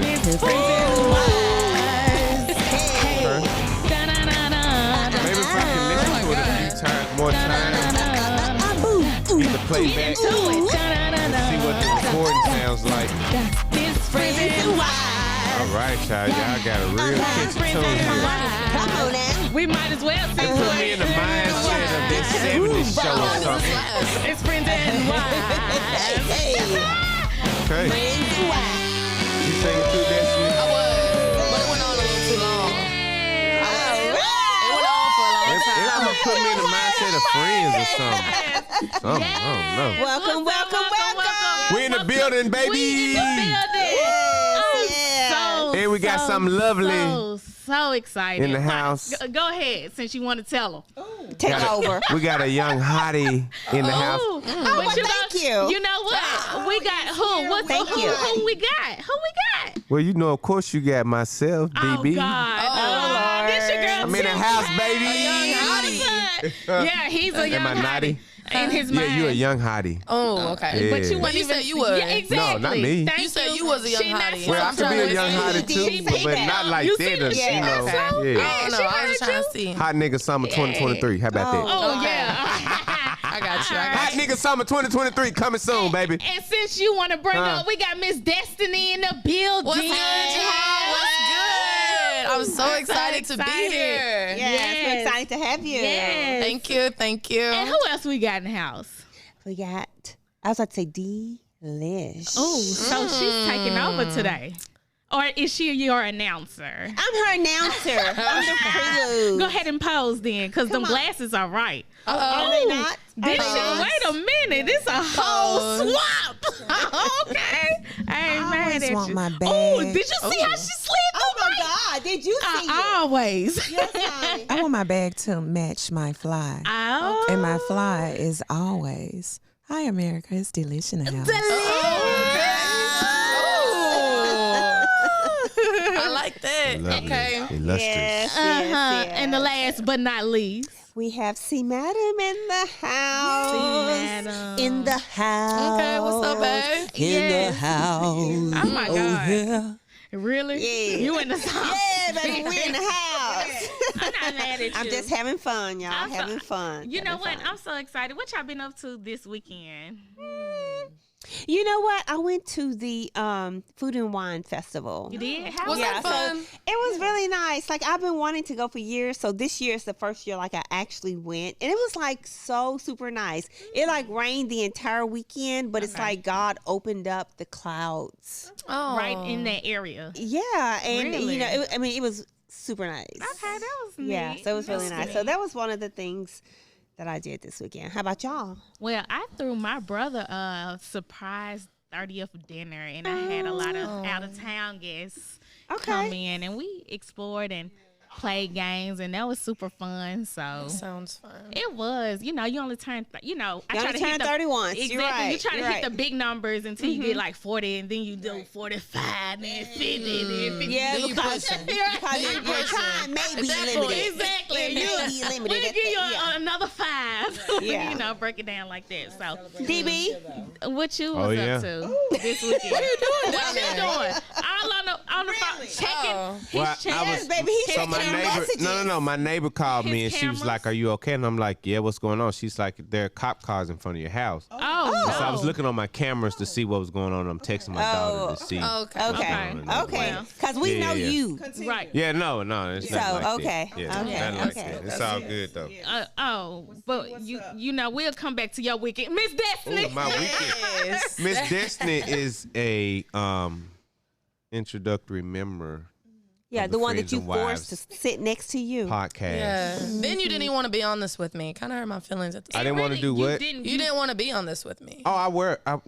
It's friends and wives. Hey. Maybe if I can listen to it a few times, more times, get the playback, and see what the recording sounds like. It's friends and wives. All right, y'all. Y'all got a real catchy tune here. Come on now. We might as well sing It put me in the mindset of that 70s show or something. It's friends and wives. Hey, Okay. friends and wives. You singing too, Destiny? I was, but it went on a little too long. It went on for a long It time. almost put me in the mindset of friends or something. Something, I don't know. Welcome. We in the building, baby. We in the building. Yeah. And we got something lovely So excited. in the house. Go ahead, since you want to tell them. Take over. We got a young hottie in the house. Oh, well, thank you. You know what? We got who? Thank you. Who we got? Who we got? Well, you know, of course, you got myself, DB. Oh, God. Lord. This your girl, I'm in the Tim. house, baby. Yeah, he's a young Am I naughty? In his mind. Yeah, you a young hottie. Oh, okay. Yeah. But you But weren't you even said you was. Yeah, exactly. No, not me. Thank You said you was a young She not hottie. Well, I I'm could be trying a to young see. hottie too, but not like You that. see You that? know, Yeah. yeah. Oh, no, I was she just trying heard to you. see. Hot nigga summer 2023. How about that? Oh, Okay. yeah. I got you. Hot nigga summer 2023 coming soon, baby. And since you want to bring up, we got Miss Destiny in the building. What's good, y'all? What's good? I'm so excited to be here. Yes, we're excited to have you. Yes. Thank you. Thank you. And who else we got in the house? We got, I was about to say Delish. Oh, so she's taking over today. Or is she your announcer? I'm her announcer. I'm the prelude. Go ahead and pose then, because them on. glasses are right. Are they not? This Are they shit, not? wait a minute. This a whole swap. Okay. I ain't mad always at want you. my bag. Oh, did you see how she slid Oh through my God! Did you see it? Always. Yes, honey. I want my bag to match my fly. Oh. And my fly is always, hi, America. It's Delish in the house. I like that. Lovely. Okay. Illustrious. Yes, Uh-huh. yes. And the last but not least. We have C Madam in the house. Madam. In the house. Okay, what's up, babe? In the house. Oh my God. Yeah. Really? Yeah. You in the house? Yeah, baby, we're in the house. I'm not mad at you. I'm just having fun, y'all. I'm so- having fun. You know Having what? fun. I'm so excited. What y'all been up to this weekend? You know what? I went to the Food and Wine Festival. You did? How Was was that fun? So it was really nice. Like I've been wanting to go for years. So this year is the first year like I actually went. And it was like so super nice. It like rained the entire weekend, but it's like God opened up the clouds. Oh. right in that area? Yeah. And Really? you know, it was super nice. Okay, that was neat. Yeah, so it was really That's nice. So neat. that was one of the things that I did this weekend. How about y'all? Well, I threw my brother a surprise 30th dinner, and I had a lot of out of town guests come Okay. in, and we explored and played games, and that was super fun. So Sounds fun. it was, you know, you only turn, You only to turn hit the 30 once. Exactly. You're right. You try to You're hit right. the big numbers until you get like 40, and then you do 45, and then 50, and then 50. Yeah, Then you because, pushing. because your time may be limited. Exactly. It may be limited. We'll at give you that- yeah. another 5. Yeah. You know, break it down like that. So, DB, what you Oh, was yeah. up to this weekend? What you doing down there? All on the phone, checking Oh. his Well, chest. baby, he's so my checking neighbor, messages. no, my neighbor called me and His she was cameras. like, "Are you okay?" And I'm like, "Yeah, what's going on?" She's like, "There are cop cars in front of your house." Oh, So I was no. looking on my cameras to see what was going on. I'm texting my daughter to see. Okay. what's Okay. going on. Okay. Well. Because we Yeah, know yeah. you. Right. Yeah, no, it's So, not like okay. that. Yeah, Okay, nothing like okay. that. It's all good though. But you know, we'll come back to your weekend, Miss Destiny. Ooh, my weekend. Yes. Miss Destiny is a introductory member Yeah, of the the one that Friends you and forced to Wives sit next to you. podcast. Yeah. Then you didn't even want to be on this with me. Kind of hurt my feelings at the I time. didn't want to do You what? didn't. You didn't want to be on this with me. Oh, I was. But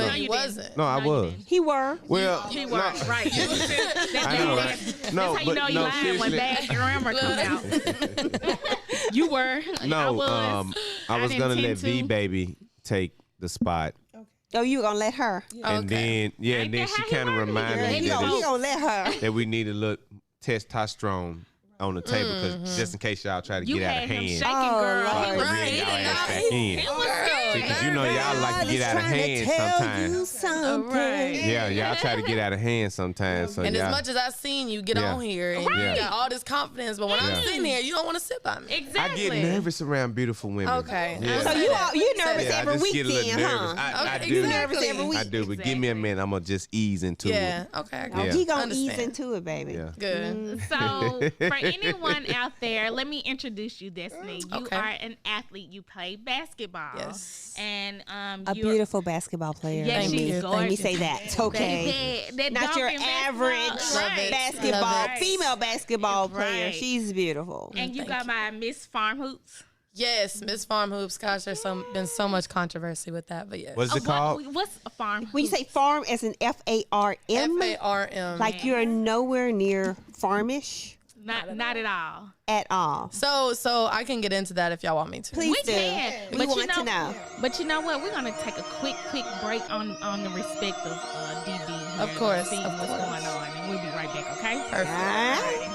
No, you you wasn't. No, I No, you was. didn't. He were. Well, He no, was right. That's I know, right? No, how you but know you no, lying when seriously. bad grammar come out. You were. I No, was. I was I gonna didn't let tend V to. Baby take the spot, Oh, you were going to let her. and then Ain't then that she how he kind of wanted it? reminded Yeah, me He that, going to let her. that we need a little testosterone on the table because just in case y'all try to You get out had of him hand, shaking, Oh, girl. Lord. He was bring Right, y'all he ass did back in. It was Girl. because you know y'all like to get out of hand sometimes. Right. Yeah, y'all try to get out of hand sometimes. So And y'all, as much as I've seen you get on here and you got all this confidence, but when I'm sitting here, you don't want to sit by me. Exactly. I get nervous around beautiful women. Okay. Yeah. So you nervous Yeah, every I just get a little weekend, nervous. huh? I Okay, do. exactly. Every week. I do, but give me a minute. I'm gonna just ease into Yeah. it. Okay. I Oh, got Yeah. you. he gonna ease Understand. into it, baby. Yeah. Good. So, for anyone out there, let me introduce you, Destiny. You Okay. are an athlete. You play basketball. Yes. And A you're beautiful basketball player. Yeah, Let she's me- Let me gorgeous. say that. Okay. Baby, that Not your dunking average basketball. Right. basketball, Love it. female basketball player. Right. She's beautiful. And you Thank got my Miss Farm Hoops. Yes, Miss Farm Hoops. Gosh, there's been so much controversy with that, but yes. What's it called? What's a farm? When you say farm as an FARM, FARM. like you're nowhere near farmish not at all. at all. So I can get into that if y'all want me to. Please We do. can. We But want to know. But you know what? We're gonna take a quick break on the respect of DB. Here Of course, to see of what's course. going on, and we'll be right back. Okay. Perfect. All right.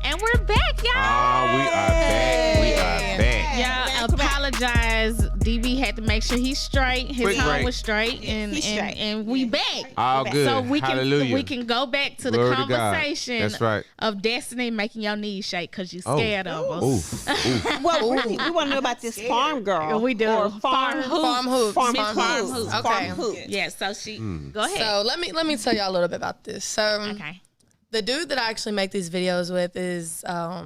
And we're back, y'all. Oh, we are back. We are back. Yeah, apologize. DB had to make sure he's straight. His Quick home break. was straight, and He's straight. and we back. All good. So we Hallelujah. can go back to the Glory to God. conversation. That's right. Of Destiny making your knees shake because you're Oh. scared of us. Oof. Well, really, we want to know about this farm girl. We do. Or Farm hoops. Farm Hoops. Farm Miss Farm hoops. Hoops. Okay. Farm hoops. Yeah, so she go ahead. So let me tell y'all a little bit about this. So Okay. the dude that I actually make these videos with is let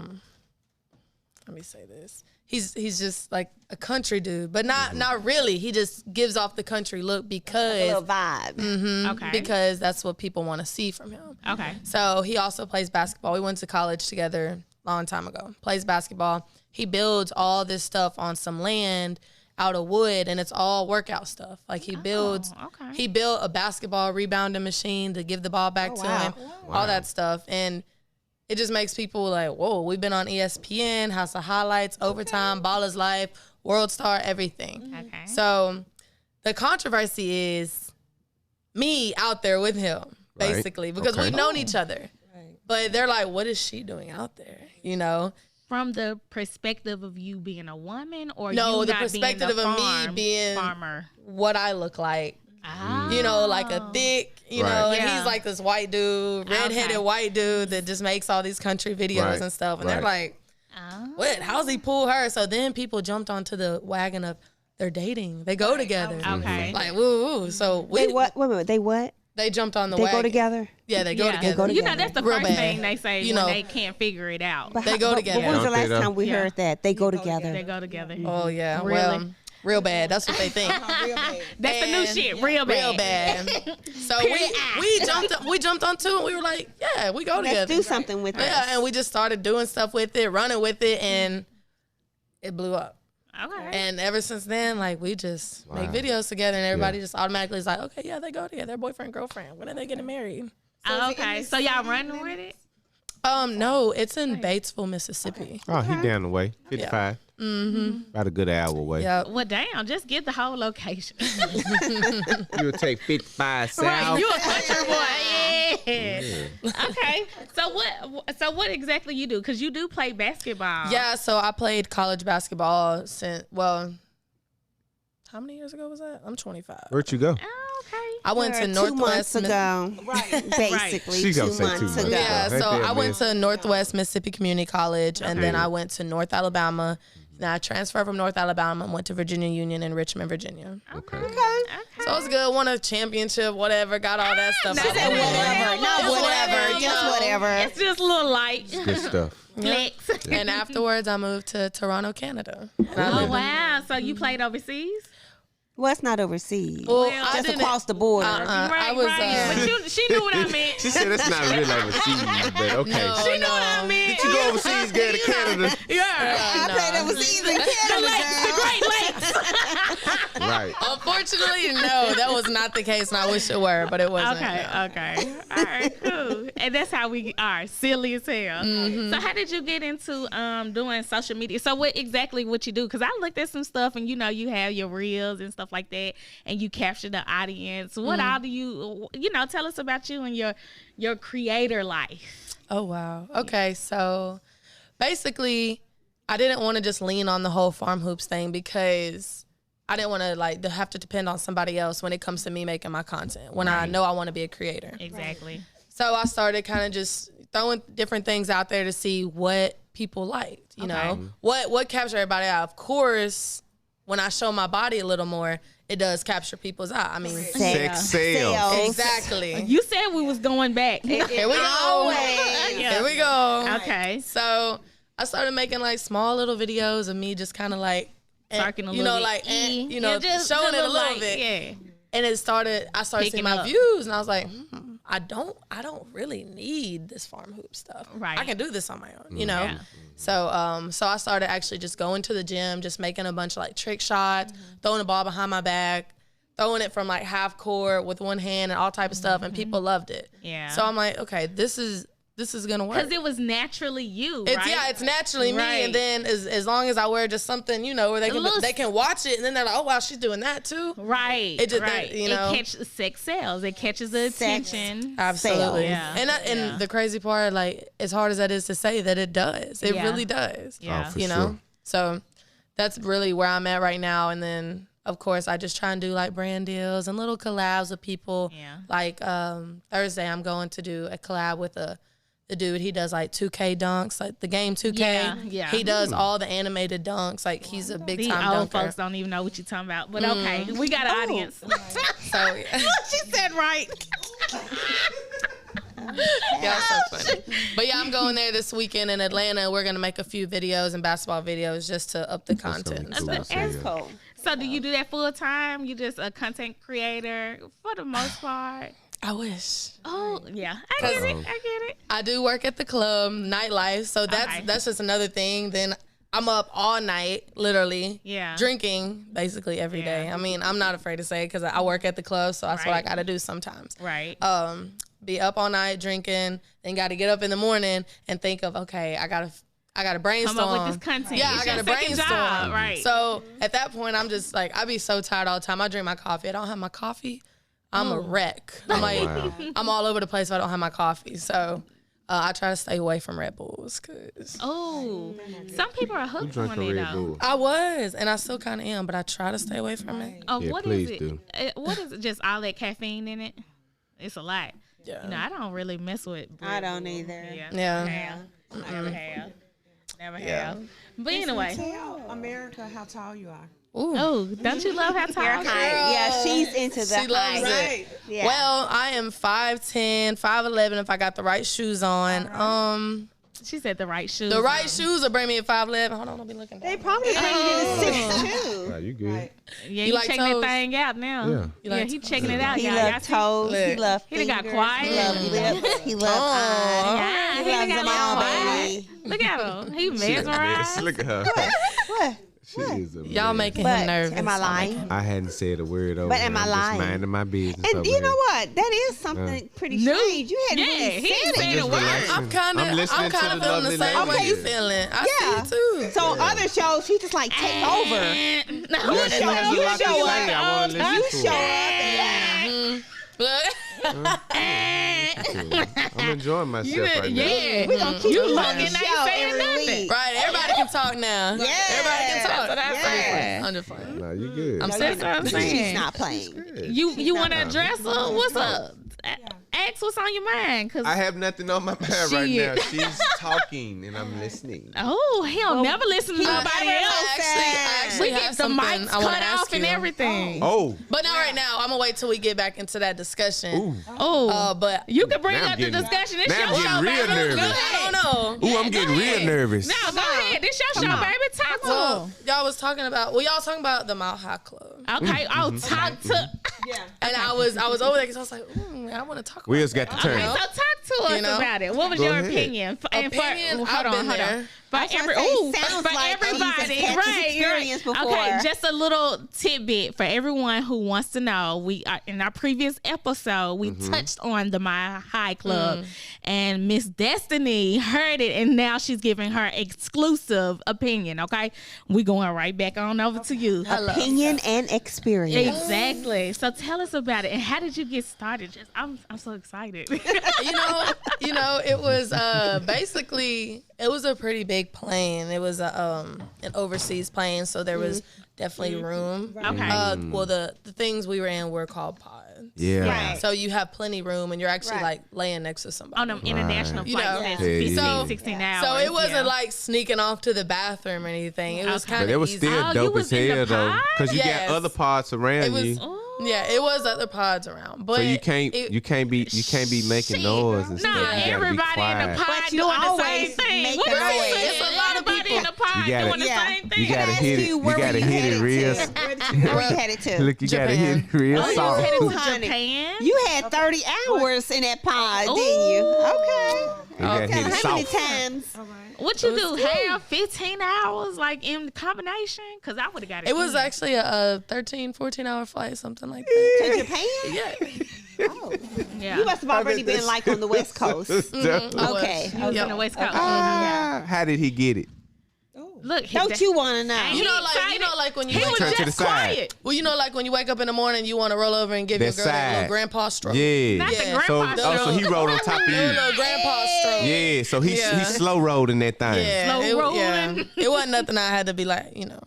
me say this. He's just like a country dude, but not really. He just gives off the country look A because little vibe. Okay. because that's what people want to see from him. Okay. So he also plays basketball. We went to college together a long time ago. Plays basketball. He builds all this stuff on some land out of wood, and it's all workout stuff. Like he builds. okay. He built a basketball rebounding machine to give the ball back to him. All that stuff, and it just makes people like, whoa. We've been on ESPN, House of Highlights, Overtime, Baller's Life, World Star, everything. Okay. So the controversy is me out there with him, Right. basically, because Okay. we've known each other. But they're like, what is she doing out there? You know? From the perspective of you being a woman, or No, you the not perspective being of me being farmer. what I look like. Ah. You know, like a thick, you Right. know, and Yeah. he's like this white dude, redheaded Okay. white dude that just makes all these country videos Right. and stuff. And Right. they're like, Oh. what? How's he pull her? So then people jumped onto the wagon of they're dating. They go together. Okay. Like, woo, woo. So They what? Wait a minute. They what? They jumped on the They wagon. go together? Yeah, they go Yeah. together. go You know, together. that's the Real first bad. thing they say You when know. they can't figure it out. But They go together. But when was the Don't they last though? time we Yeah. heard that? They go together. They go together. Oh yeah, Really? well, real bad. That's what they think. That's the new And- shit. Real bad. Real bad. So we jumped on two and we were like, yeah, we go Let's together. do something with Yeah, this. and we just started doing stuff with it, running with it, and it blew up. Okay. And ever since then, like we just make videos together, and everybody just automatically is like, okay, yeah, they go together. They're boyfriend, girlfriend. When are they getting married? Okay. So y'all running with it? No, it's in Batesville, Mississippi. Oh, he down the way. 55. About a good hour away. Yep. Well, damn. Just get the whole location. You'll take 55 south. Right, you a country boy. Yeah. Okay. So what exactly you do? Because you do play basketball. Yeah, so I played college basketball since, well, how many years ago was that? I'm 25. Where'd you go? Oh, okay. I went to 2 months Northwest. ago. Right. Basically, She 2 gonna say 2 months months. ago. Yeah, Right so there, I went miss. to Northwest Mississippi Community College, and then I went to North Alabama. And I transferred from North Alabama and went to Virginia Union in Richmond, Virginia. Okay. So it was good. Won a championship, whatever. Got all that stuff. She out said the way. Whatever. Not Just whatever. you Just know. whatever. It's just a little light. Good stuff. Flex. And afterwards, I moved to Toronto, Canada. And I Oh lived- wow! So you played overseas? Well, it's not overseas. Well, I Just didn't- across the border. I was. But she knew what I meant. She said it's not real overseas, but okay. No, She knew what I meant. You go overseas, go to Canada. Yeah. I played overseas in Canada. The Great Lakes. Right. Unfortunately, no, that was not the case, and I wish it were, but it wasn't. Okay. All right. Cool. And that's how we are silly as hell. So how did you get into doing social media? So what you do? Because I looked at some stuff, and you have your reels and stuff like that, and you capture the audience. What all do you tell us about you and your creator life? Oh wow. Okay, so basically, I didn't want to just lean on the whole farm hoops thing because I didn't want to like to have to depend on somebody else when it comes to me making my content. When I know I want to be a creator. Exactly. So I started kind of just throwing different things out there to see what people liked. You know, what captured everybody out. Of course, when I show my body a little more, it does capture people's eye. I mean, Sex sales. exactly. You said we was going back. Here we go. Here we go. Okay. So I started making like small little videos of me just kind of like, Sparking a you little know, bit. like, you know, just showing it a look little like, bit. Yeah. And I started Picking seeing my up. views, and I was like, I don't really need this farm hoop stuff. Right. I can do this on my own, you know? Yeah. So I started actually just going to the gym, just making a bunch of like trick shots, throwing the ball behind my back, throwing it from like half court with one hand and all type of stuff. And people loved it. Yeah. So I'm like, okay, this is going to work. Because it was naturally you, It's, right? yeah, it's naturally me, Right. and then as long as I wear just something, you know, where they can watch it, and then they're like, oh wow, she's doing that too. Right. It just right. you know, It catches sex sales. It catches the attention. absolutely. Yeah. And the crazy part, like as hard as that is to say, that it does. It Yeah. really does. Yeah. For you sure. know, so that's really where I'm at right now. And then of course I just try and do like brand deals and little collabs with people. Yeah. Like Thursday, I'm going to do a collab with the dude. He does like 2K dunks, like the game 2K. Yeah, yeah. He does all the animated dunks. Like he's a big These time old dunker. folks don't even know what you're talking about. But okay, we got an audience. So yeah. She said right. Yeah, so funny. But yeah, I'm going there this weekend in Atlanta. We're gonna make a few videos and basketball videos just to up the content. That's gonna be cool. That's Cool. So do you do that full time? You just a content creator for the most part? I wish. Oh yeah, I get it. I get it. I do work at the club, nightlife, so Okay. that's just another thing. Then I'm up all night, literally, Yeah. drinking basically every day. Yeah. I mean, I'm not afraid to say it because I work at the club, so that's what I Right. got to do sometimes. Right. Be up all night drinking, then got to get up in the morning and think of, okay, I gotta brainstorm. Come up with this content. Yeah, It's I gotta your second brainstorm. job, right. So at that point, I'm just like, I be so tired all the time. I drink my coffee. I don't have my coffee, I'm a wreck. I'm like, wow. I'm all over the place if I don't have my coffee. So I try to stay away from Red Bulls because Oh, some people are You hooked drink on a it Red though. Bull. I was, and I still kind of am, but I try to stay away from it. Oh, Yeah, what please is it? do. What is it? Just all that caffeine in it? It's a lot. Yeah. You know, I don't really mess with. I don't either. Yeah. Yeah. Never have. Never have. But anyway. Tell America how tall you are. Ooh. Oh, don't you love how tall Your she height. is? Yeah, she's into the She loves height. it. Yeah. Well, I am 5'10", 5'11" if I got the right shoes on. She said the right shoes. The right on. shoes will bring me at 5'11". Hold on, don't be looking. They probably bring you to 6'2". Nah, you good. Yeah, You he like checking toes? that thing out now. Yeah. You like he toes? checking it out. He Y'all. Y'all loves see? toes. He Look. loves He done got fingers. quiet. He loves lips. He loves eyes. Yeah, He he loves done them got all, quiet. baby. Look at him. He Yes, mesmerized. look at her. What? She is a Y'all mess. making But him nervous. am I lying? I hadn't said a word over. But am here. I I'm lying? Just minding my business. And over you know here. what? That is something pretty No. strange. You hadn't Yeah, really he said ain't it. said a Just word. relaxing. I'm kind of listening to feeling the lovely same way ladies. you feeling. I Yeah. see you too. So other shows, she just like take over. No, Yeah, You she show has a up, lot you to show say. up. I want to You listen show to up. her. I'm enjoying myself right now. Yeah, We're going to keep You you on looking, the ain't show saying every nothing. week. Right, everybody can talk now. Yeah. Everybody can talk. That's what I said. I'm just playing. Nah, you good. I'm That's what I'm She's saying. not playing. You want to address her? What's up? Ask what's on your mind. Cause I have nothing on my mind right Shit. now. She's talking and I'm listening. oh, he'll never listen to nobody never else. said- Actually We have get the something mics I wanna cut ask off and you. everything. Oh, But not right now. I'm gonna wait till we get back into that discussion. ooh, Oh, But you can bring Now I'm up the getting- discussion. It's now your I'm show, getting real baby. nervous. Go I ahead. don't know. ooh, I'm getting real nervous. No, go ahead. This your show, baby. Talk to Well, him. y'all was talking about. Well, y'all was talking about the Mile High Club, Okay. Oh, talk to. and I was over there because I was like, I want to talk about. Wheels got the turn. Okay, so talk to us You know? about it. What was Go your ahead. opinion? And Opinion, hold I've on, been hold there. on. For I was every, gonna say, ooh, sounds for like everybody, she's had this right? experience before. Okay, just a little tidbit for everyone who wants to know. We are in our previous episode, we touched on the My High Club, and Miss Destiny heard it, and now she's giving her exclusive exclusive opinion. Okay, we going right back on over to you. Opinion and experience. Exactly. So tell us about it, and how did you get started? I'm so excited. You know, it was basically it was a pretty big plane. It was an overseas plane, so there was definitely room. Okay. Well, the things we were in were called pods. Yeah. Right. So you have plenty room, and you're actually like laying next to somebody. On them international You know. flights, Yeah, 15, yeah. 16 hours. So it wasn't yeah. like sneaking off to the bathroom or anything. It was Okay. kind But of it was easy. still Oh, you dope was as in the hell though, pod? because you Yes. got other pods around It was, you, yeah, it was other pods around, but so you can't be making noise and Nah, stuff. You gotta be everybody in the quiet. pod But you doing the same always thing. make What a is noise. it? It's a lot of Everybody people. in the pod You gotta- doing the Yeah. same thing. You gotta Ask hit it. you, You where gotta were you hit it headed real. to? Where you headed to? Look, you gotta hit it real Oh, you was soft. headed to Honey. Japan? You had 30 hours in that pod, didn't you? Okay. You gotta hit it How many soft. times? What you do? Have 15 hours like in combination? Because I would have got it. it was actually a 13, 14-hour flight, something like that. To Japan? Yeah. Oh. Yeah. You must have already bet been like on the West Coast. Okay. You was in the West Coast. How did he get it? Look, Don't you want to know? You know, like when you He wake was Turn up. to the just side. quiet. Well, you know, like when you wake up in the morning, you want to roll over and give your That girl that side. little grandpa stroke. Yeah. Not the Yeah. grandpa So stroke. he rode on top of Your you. little grandpa stroke. Yeah. So he Yeah. slow rolled in that thing. Yeah, Slow rolling. It wasn't nothing I had to be like, you know.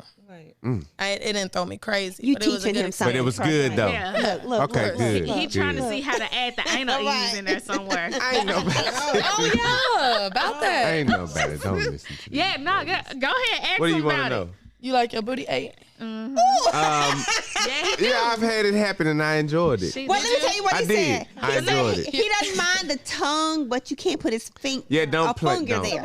Mm. It didn't throw me crazy. You but it was a teaching good him experience. something. But it was good though. Yeah. Look, Okay, good. He trying to good. see how to add the anal ease in there somewhere. I ain't know about Oh yeah, about I that. ain't know about it. Don't listen to me. Yeah, no, go ahead, ask What do him you want to about know? it. You like your booty ate? Yeah, he do. Yeah, I've had it happen and I enjoyed it. Well, let me tell you what I he did. said. I He said enjoyed it. he doesn't mind the tongue, but you can't put his finger. Yeah, don't play- finger don't. there.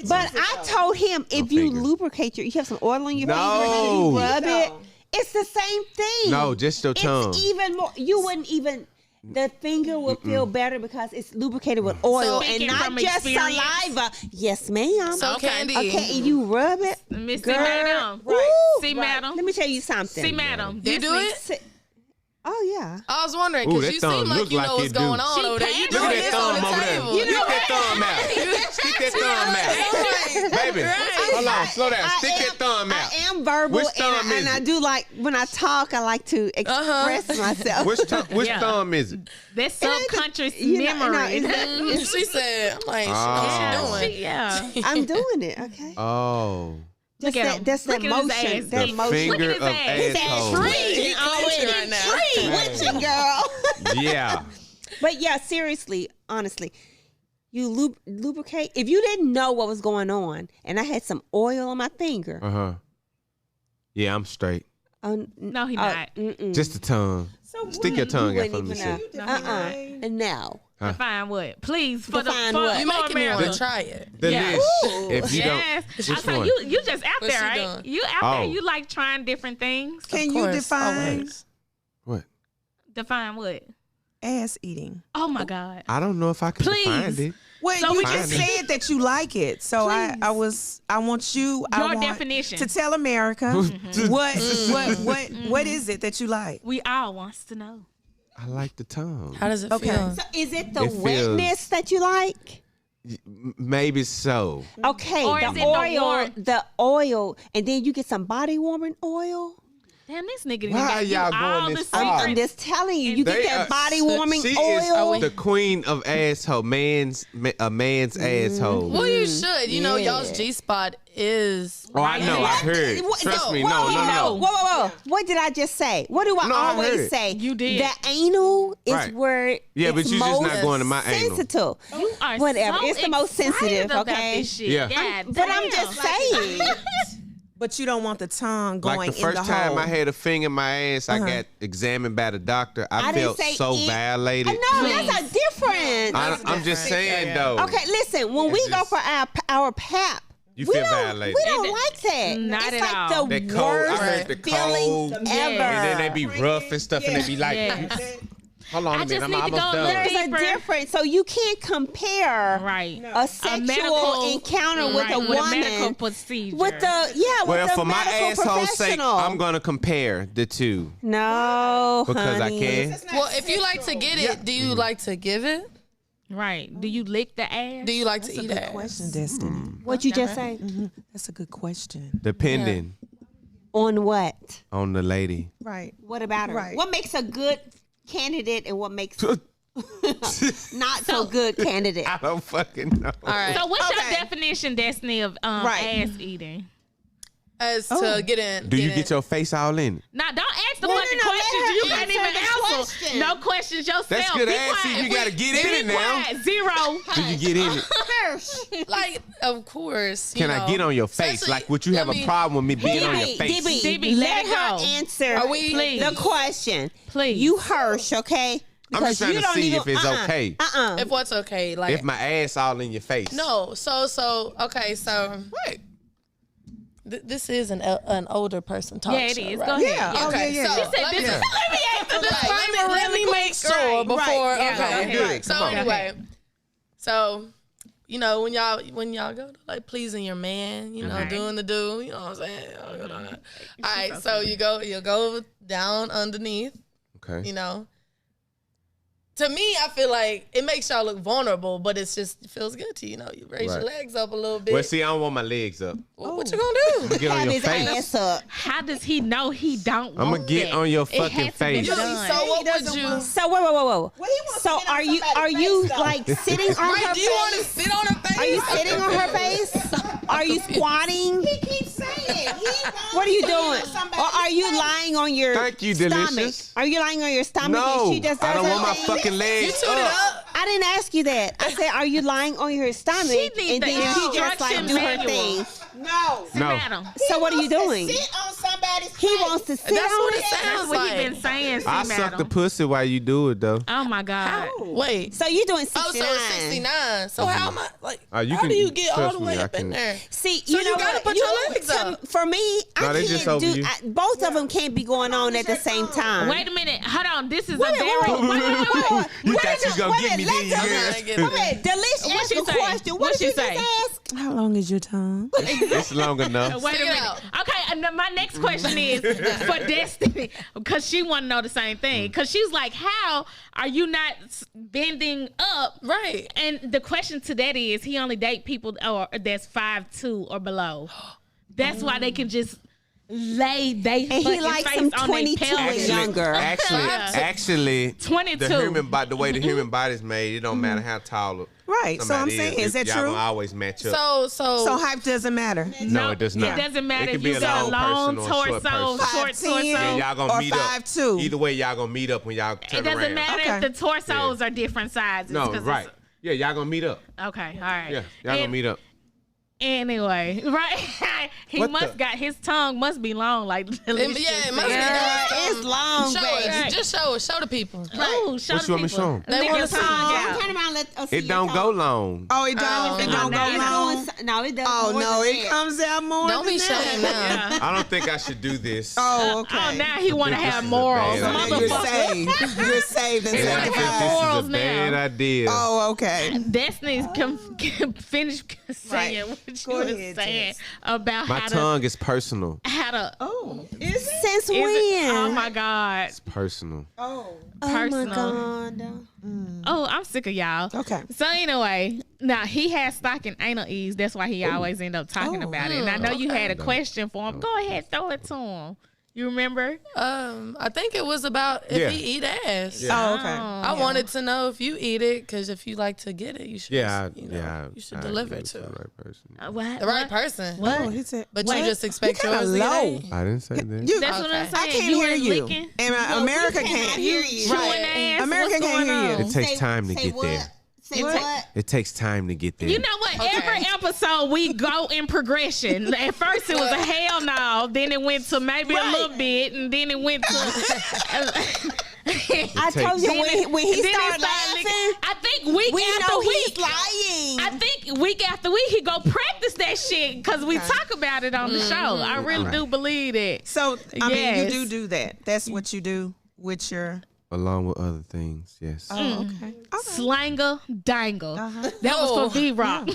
But I told him if you finger. lubricate you have some oil on your No. finger and you rub it. It's the same thing. No, just your tongue. It's even more. You wouldn't even. The finger will feel better because it's lubricated with oil and Speaking not from just experience. saliva. Yes, ma'am. So Okay. Candy. Okay, and you rub it. Miss Girl, Madam. right, See, right. madam. Let me tell you something. See, madam. You do it? Si- Oh yeah. I was wondering Ooh, because that you thumb seem like look you like know it what's do. going on She over there. You can. do Look at this that on thumb the over there. table. Stick that thumb out. Stick that thumb out. Baby, hold on. Slow down. Stick that thumb out. I am verbal, Which thumb and is I it? do like when I talk. I like to express myself. Which Yeah. thumb is it? That's subconscious You know, memory. it's- She said, I'm like, Oh. what's she doing? Yeah. I'm doing it. Okay. Oh. Look at him. That's that Look at his motion. ass. That The motion. finger Look of at his ass. asshole. Tree already. right now. Tree witching, girl. Yeah. But yeah, seriously, honestly, you lubricate. If you didn't know what was going on, and I had some oil on my finger, Uh-huh. Yeah, I'm straight. No, he not. Just the tongue. Stick your tongue out for me. No. Define what? Please. For Define the, for, what? You for making me want America. to try it. The Yeah. list. Ooh. If you Yes. don't, I which say one? you just out What's there, she right? doing? You out there. Oh. You like trying different things. Can Of you course, define always. What? Define what? ass eating? Oh my God. I don't know if I can Please. find it. Well, So you we just can- said that you like it, so I want you. I Your want definition. to tell America what is it that you like? We all wants to know. I like the tongue. How does it Okay. feel? So is it the It feels- wetness that you like? Maybe so. Okay, Or is the it oil, the warm- and then you get some body warming oil. Damn, this nigga done Why got you y'all going all this the far? I'm secrets. just telling you, you get They that are- body warming she oil. is the queen of asshole. A man's asshole. Well, you should. You know, Yeah. y'all's G spot is. Oh, I know. I've heard. What- Trust me. whoa, No, whoa, no, no. Whoa. What did I just say? What do I No, I always heard. say? You did. The anal is Right. where Yeah, but it's you just not most going to my anal. sensitive. You are Whatever. so It's the most excited sensitive, about okay? this shit. Yeah. God But I'm damn. just saying. But you don't want the tongue going Like the first in the time hole. I had a finger in my ass, I got examined by the doctor. I didn't felt say so it. violated. No, that's a different. I'm just saying though. Okay, listen. When we It's go just- for our PAP, You we feel don't, violated. We don't like that. Not it's at like all. the That cold. I worst heard the feeling cold. ever. And then they be rough and stuff, and they be like, Yes. hold on a I minute, just I'm need to almost go a done. little There's a deeper. difference. So you can't compare Right. a sexual medical- encounter with right, a with a woman medical procedure. with the Well, with for the my medical asshole's sake, professional. I'm gonna compare the two No, because honey. I can. Well, if you like to get it, do you like to give it? Right. Do you lick the ass? Do you like That's to a eat good ass? question, Destiny. What you just say? That's a good question. Depending On what? on the lady. Right. What about her? Right. What makes a good candidate and what makes not so good candidate? I don't fucking know. All right. So what's your Okay. definition, Destiny, of Right. ass eating? As to get in. Do you get your face all in it? Now, don't ask the No, fucking no, let questions. her You can't answer even the answer. question. No questions yourself. That's good Be answer. quiet. You gotta get in it Be now. quiet. Zero. Do you get in it? Like, of course. Can I get on your face? Especially- Like, would you have a problem with me being on your face? DB, let let her go. answer Are we- Please. the question. Please. You Hirsch, okay? I'm just trying to see if it's okay. If what's okay? Like, If my ass all in your face. no. So okay. So What? this is an older person talk Yeah, it show, is. right? Go ahead. Yeah. Okay, yeah. so She said let this me- is. Let me answer the disclaimer. let me make sure Right. before. Right. Yeah, Okay, go ahead. Good. So Come on. anyway, so you know when y'all go to like pleasing your man, you know, Okay. doing the do, you know what I'm saying? Y'all go down there. All right, so you'll go down underneath, Okay. you know. To me, I feel like it makes y'all look vulnerable, but it feels good to you know. You raise your Right. legs up a little bit. Well, see, I don't want my legs up. What you gonna do? Get on Have your his face. ass up. How does he know he don't I'ma want get that? on your It fucking has to be face. done. So what would you? So whoa. So are you like sitting on her Right, do you want to face? sit on her face? Are you sitting on her face? Are you squatting? He keeps saying What are you doing? Or are you lying on your Thank you, stomach? Delicious. Are you lying on your stomach No, and she just does I don't her want my thing? fucking legs You tuned it up. I didn't ask you that. I said, are you lying on your stomach She needs and the then she just like instruction do her manual. thing? no. No. Madam. So what are you doing? Sit on somebody's He face. wants to sit That's on what it. it sounds That's what like. he been saying, I see, suck the madam. pussy while you do it, though. Oh, my God. Wait. So you're doing Oh, 69. so it's 69. So how am I like? You how can- do you get all trust the me, way I up in can- there? See, So you you know gotta what? put your legs up. For me, No, I they just can't over do. you. Both of them can't be going on at the same time. Wait a minute. Hold on. This is Wait, a very. Wait. You thought you was gonna get me, didn't you? I'm girl? trying to get Wait a it. minute, Delish What asked she a say? question. What What she did you say? just ask? How long is your tongue? It's long enough. Wait a Stick it minute. out. Okay, and then my next question is for Destiny, because she want to know the same thing. Because she's like, how are you not bending up? Right. And the question to that is, he only date people that's 5'2" or below. That's why they can just lay they And he fucking likes face them on 22 their and pelvis. younger. Actually, 22. the way the human body's made, it don't matter how tall. Right, so I'm somebody saying, is that y'all true? gonna always match up. So height doesn't matter. No, it does not. It doesn't matter It if could be you a got a long long person or a short torso, person. short 5'10" torso. Yeah, y'all gonna Or meet up. 5'2". Either way, y'all gonna meet up when y'all turn It doesn't around. matter Okay. if the torsos are different sizes. No, 'cause right. Yeah, y'all gonna meet up. Okay, all right. Yeah, y'all gonna meet up. Anyway, right? He What must the- got his tongue must be long, like yeah, it must be. It's long, Show baby. it. Just show it. Show the people. Oh, show What the you want me to people. show 'em? They Nigga wanna see tongue it. out. Turn around, and let us see It your don't tongue. go long. Oh, it don't. It don't go It's long. doing- No, it doesn't. Oh more no, than it that. comes out more. Don't than be that. showing now. I don't think I should do this. Oh, okay. Oh, now he want to think this have is a morals, bad idea. You're motherfucker. saved. You're saved and Yeah, I think sanctified. this is morals a bad now. idea. Oh, okay. Destiny's finish saying what you Go was ahead, saying Jess. about My how tongue is personal. Oh, is it? Since to. when? Oh my God, It's personal. Oh, personal. Oh my God. Oh, I'm sick of y'all. okay. So anyway, now he has stock in anal ease. That's why he always end up talking about it. And I know you had a question for him. Go ahead, throw it to him. You remember? I think it was about if Yeah. he eat ass. Yeah. Oh, okay. I wanted to know if you eat it, because if you like to get it, you should. You should deliver it to the right person. What? the right person. What? Oh, he said. But what? you just expect You kinda yours to get low. ate. I didn't say that. You, That's what I'm Okay. saying. I can't You hear ain't you. licking? And America can't hear you. Chewing Right. ass. America What's can't going hear on? you. It takes time to get what? there. Say what? It takes time to get there. You know what? Okay. Every episode we go in progression. At first it was a hell no, then it went to maybe a little bit, and then it went to. I told you when he started laughing, I think week we after know week. he's lying. I think week after week he go practice that shit because we talk about it on the show. I really do believe that. So, I mean, Yes. you do that. That's what you do with your. Along with other things, yes. Oh, okay. Slanger Dangle. Uh-huh. That was for B Rock.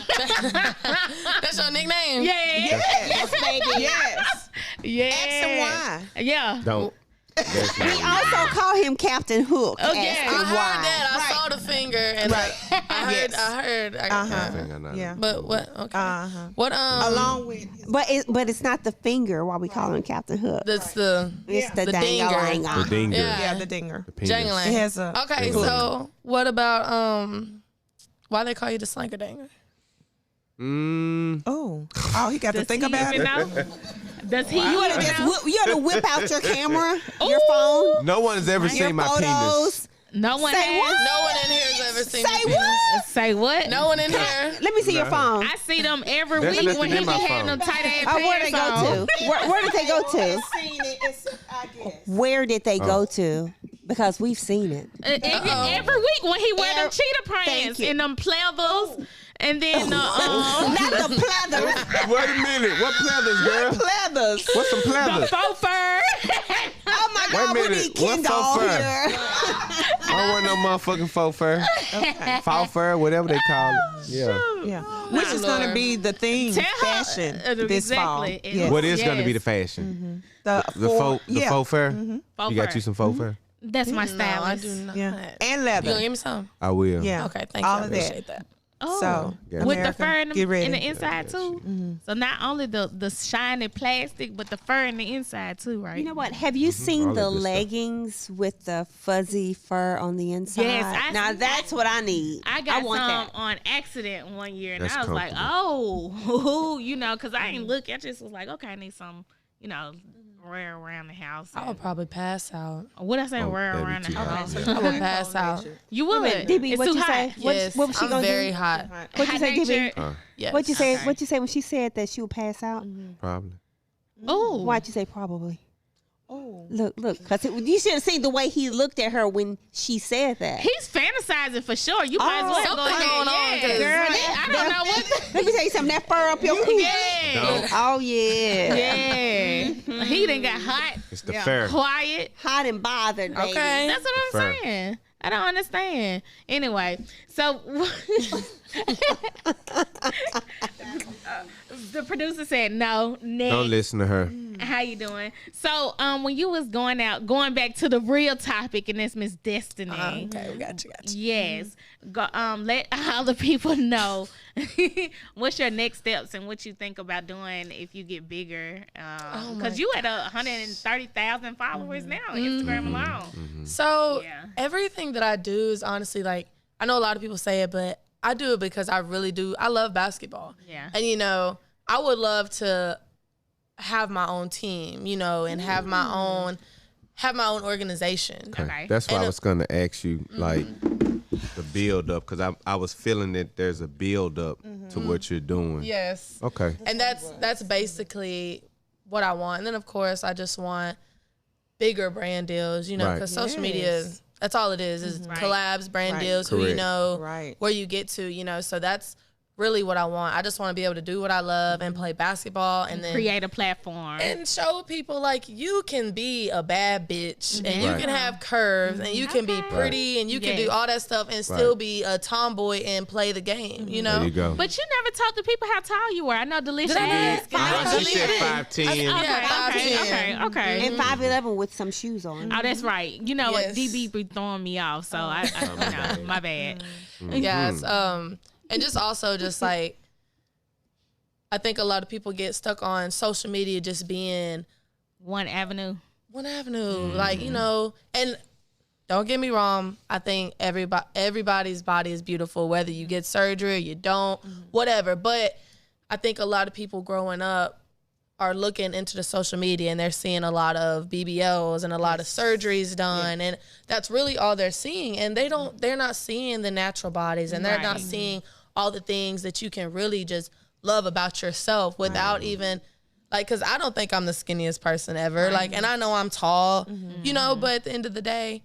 That's your nickname. Yeah. Yes, baby. Yes. Yeah. Ask him why. Yeah. Don't. That's We not also call him Captain Hook. Oh, as yeah. to I heard why. that. I saw the finger, and I heard. I think I know. Yeah. But what? Okay. Uh-huh. What? Along with But it's not the finger why we call him Captain Hook. That's the It's the The dinger. dang-a-lang-a. The dinger. Yeah. Yeah, the dinger. The penis. jangling. It has a Okay, hook. so what about why they call you the slanker danger? Oh, he got to Does think he about even it. know? Does he You even know? you ought to whip out your camera, your phone, No one has ever your seen my penis. photos. No one Say has. what? No one in here has ever seen Say your penis. what? Say what? No one in here. Let me see your phone. I see them every There's week nothing when he in be my having phone. them tight ass Oh, where they pants go on. to? Where did they go to? seen it, it's, I guess. Where did they go to? Because we've seen it. Every week when he wear them cheetah Thank pants you. and them pleathers and then Not the pleather. Wait a minute. What pleathers, girl? Pleathers. What's some the pleathers? faux fur. Oh my Wait a God, we minute. need What Kendall faux fur? here. I don't want no motherfucking faux fur. Faux fur, whatever they call it. Yeah. Yeah, which is going to be the theme, Tell her, fashion this fall. exactly. Yes. What is going to be Yes. the fashion? The The faux fur? Faux You got fur. you some faux fur? That's my No, I stylist. do not. Yeah, and You leather. gonna give me some? I will. Yeah, Okay, thank you. all I of that. appreciate that. Oh, So, Yeah. with the America, fur in get the, ready. in the inside too. So not only the shiny plastic, but the fur in the inside too, right? You know what? Have you All seen that the good stuff. leggings with the fuzzy fur on the inside? Yes, now that's what I need. I got want some that. on accident one year, and That's I was like, comfortable. oh, you know, because I ain't look. I just was like, okay, I need some, you know, wear around the house. I would probably pass out. What I say, Oh, wear that'd be around the too house. hot. I would pass out. You would. DB, It's what too you hot. say? What- Yes, what was she I'm gonna do? very hot. What'd you say, DB? Nature. Yes. What'd you say? Okay. What'd you say when she said that she would pass out? Probably. Oh, Why'd you say probably? Oh, look, because you should have seen the way he looked at her when she said that. he's fantasizing for sure. You might as Oh, well go something ahead. going on, Yeah. 'cause- Girl, I don't know what. Let me tell you something. That fur up your cooch. Yeah. Oh yeah. Yeah. He done got hot, It's the fur. quiet. Hot and bothered, baby. Okay. That's what I'm Fair. saying. I don't understand. Anyway, so the producer said no. Next. Don't listen to her. How you doing? So, when you was going back to the real topic, and that's Miss Destiny. Okay, we got you. Yes. Go, let all the people know what's your next steps and what you think about doing if you get bigger. Because you had 130,000 followers now on Instagram alone. So Yeah. everything that I do is honestly like, I know a lot of people say it, but I do it because I really do. I love basketball. Yeah. And, you know, I would love to have my own team, you know, and have my own organization. Okay. That's why And I was going to ask you, like, the build up, because I was feeling that there's a build up to what you're doing. Yes. Okay. And that's basically what I want. And then, of course, I just want bigger brand deals, you know, Right. because social media, that's all it is collabs, brand deals, who you Correct. know, Right. where you get to, you know. So that's really what I want. I just want to be able to do what I love and play basketball and then Create a platform. and show people like you can be a bad bitch and you Right. can have curves and you can be pretty and you can do Yes. all that stuff and still Right. be a tomboy and play the game, you know? There you go. But you never told the people how tall you were. I know Delisha Did I not? asked. Oh, she said I- 5'10". Yeah, Okay, 5'10". okay. And 5'11" with some shoes on. Oh, that's right. You know what? Yes. DB be throwing me off, so I you know, my bad. Yes. And just also just like I think a lot of people get stuck on social media just being One Avenue. one avenue. Like, you know, and don't get me wrong, I think everybody's body is beautiful, whether you get surgery or you don't, whatever. But I think a lot of people growing up are looking into the social media and they're seeing a lot of BBLs and a lot of surgeries done, and that's really all they're seeing. And they're not seeing the natural bodies, and they're not Right. seeing all the things that you can really just love about yourself without even like, because I don't think I'm the skinniest person ever. Like, and I know I'm tall, you know, but at the end of the day,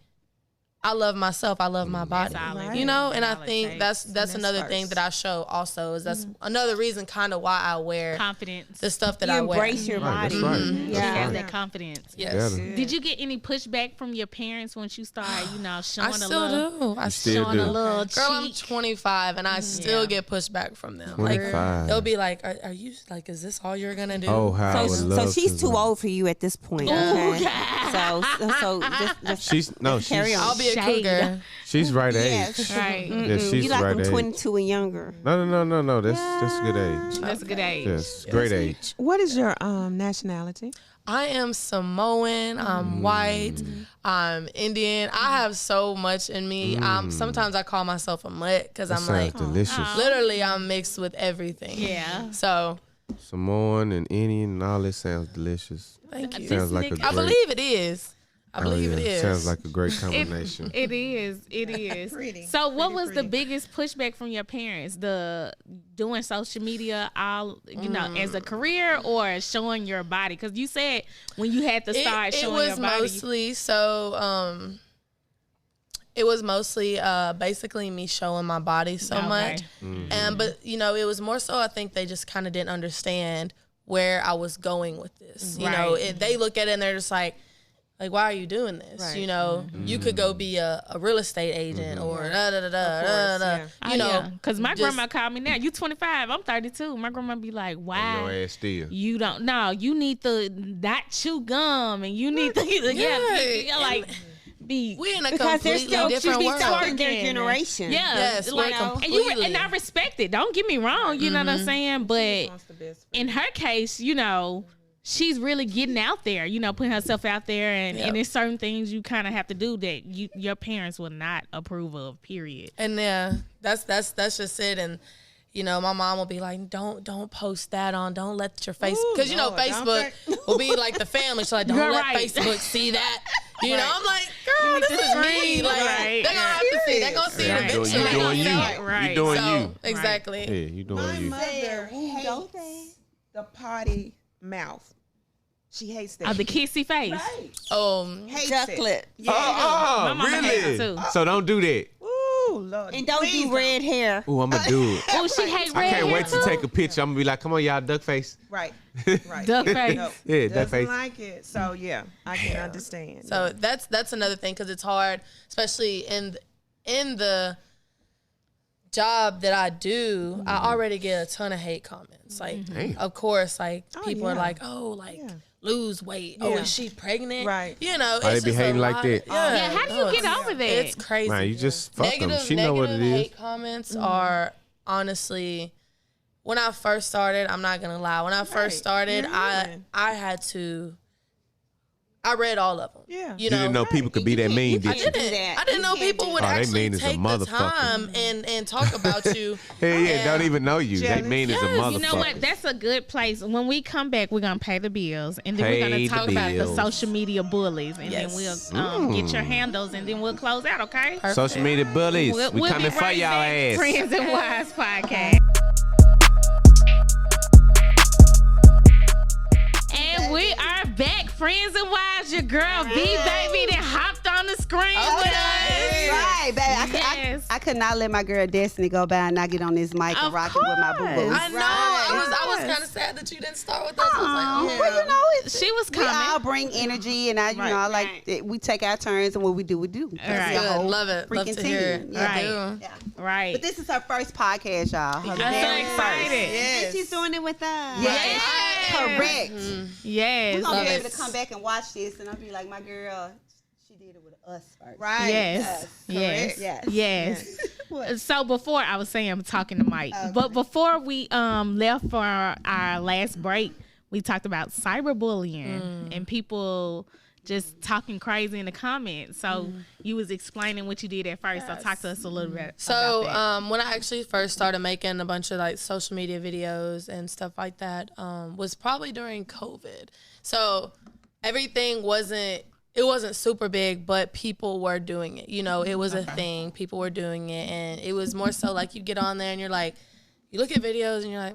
I love myself. I love my body. all You know, and I all it think takes. that's another thing that I show also is that's another reason kind of why I wear confidence. the stuff that You I wear. embrace your Right, body. that's right. She Yeah. has that confidence. Yes. Together. Did you get any pushback from your parents once you started, showing I a still little, do. I still showing a do. little Girl, I'm cheek? 25 and I still get pushback from them. Like 25. they'll be like, "Are you like? Is this all you're gonna do?" Oh, how I would So love she's to too know. old for you at this point. Oh, Okay? God. So just carry on. I'll be a Shade. cougar. She's right Yes. age. Right. Yeah, she's You like right them age. 22 and younger. No. That's a good age. That's a good age. Yes, great age. What is your nationality? I am Samoan. I'm white. I'm Indian. I have so much in me. Sometimes I call myself a mutt because That I'm sounds like, delicious. literally, I'm mixed with everything. Yeah. So Samoan and Indian and all this sounds delicious. thank you. Sounds like a nigga- great. I believe it is. I believe oh, it yeah. is. Sounds like a great combination. It is. It is. Pretty. So, what Pretty, was the pretty. biggest pushback from your parents? The doing social media, all as a career, or showing your body? Because you said when you had to start it showing was your body, mostly so. It was mostly basically me showing my body so Okay. much, and but it was more so I think they just kind of didn't understand where I was going with this. You know, Right. they look at it and they're just like, why are you doing this? Right. You know, you could go be a real estate agent or da da da da da da. yeah. You know, because my just- grandma called me now. You 25, I'm 32. My grandma be like, Your why? ass still. You don't know. You need to not chew gum, and you need to be. we in a Because they're completely still different be world. starting their Working. generation. Yeah, Yes, like, we're and you completely- and I respect it. Don't get me wrong. You know what I'm saying? But Wants the best for in her case, she's really getting out there. Putting herself out there, and there's certain things you kind of have to do that your parents will not approve of. Period. And yeah, that's just it. And my mom will be like, don't post that on. Don't let your face, because Lord, Facebook don't will be like the family. She's like, don't You're let right. Facebook see that. I'm like, girl, this is me. Like Right. they're gonna have to see. They're gonna see Yeah, it you eventually. doing you. Right. You doing So you. exactly. Yeah, you doing My you. mother hates the potty mouth. She hates that. The kissy face. Right. Hates Duck it. lip. Yeah. My mama hates it really? too. So don't do that. Ooh, Lord. And don't Please do red hair. Ooh, I'm gonna do it. Oh, she hate I red can't hair wait to too? take a picture. I'm gonna be like, come on, y'all, duck face. Right. Right. Duck face. No, Yeah, duck doesn't face. like it. So yeah, I can understand. So that's another thing because it's hard, especially in the job that I do. I already get a ton of hate comments. Like, of course, like people are yeah. like, lose weight. Oh, Yeah. is she pregnant? Right. It's they be just hating a like lot that? Yeah. Yeah, how do you get over that? It's crazy. Man, you just fuck them. Negative, She know what it negative is. hate comments are honestly, when I first started, I'm not gonna lie. When I first started, You're I human. had to. I read all of them. Yeah. You You know, didn't know people could be that mean, you did I you? can't didn't. do that. I didn't You know can't people do would that. Oh, they actually mean as a take the motherfucker. time and talk about you. Hey, yeah, And- don't even know you. They Jealous. mean as a motherfucker. You know what? That's a good place. When we come back, we're gonna pay the bills, and then we're Pay gonna the talk about the bills. social media bullies, and Yes. then we'll get your handles, and then we'll close out. Okay? Social media bullies. We'll we be coming for right y'all back. ass. Friends and Wives podcast. And we are back, Friends and Wives. Your girl B Baby that hopped on the screen with us. Right, baby. Yes. I could not let my girl Destiny go by and not get on this mic Of and rock it with my course. boo-boo. I know. I was kind of sad that you didn't start with us. I was like, oh. Well, you know, She was we all coming. bring energy, and I like it, we take our turns, and what we do, we do. Right. The Good. whole Love it. Love freaking to hear it. team. I Right. do. Yeah. Right. But this is her first podcast, y'all. Her I'm so very excited. first. Yes. And she's doing it with us. Yes. Correct. Yes. We're gonna Love be able it. to come back and watch this, and I'll be like, my girl, she did it with us first. Right. Yes. Yes. Yes. Yes. So before I was saying I'm talking to Mike, but before we left for our last break, we talked about cyberbullying and people just talking crazy in the comments. So you was explaining what you did at first. So talk to us a little bit. So about that. when I actually first started making a bunch of like social media videos and stuff like that, was probably during COVID. So everything wasn't super big, but people were doing it. You know, it was a thing. People were doing it, and it was more so like you get on there and you're like, you look at videos and you're like,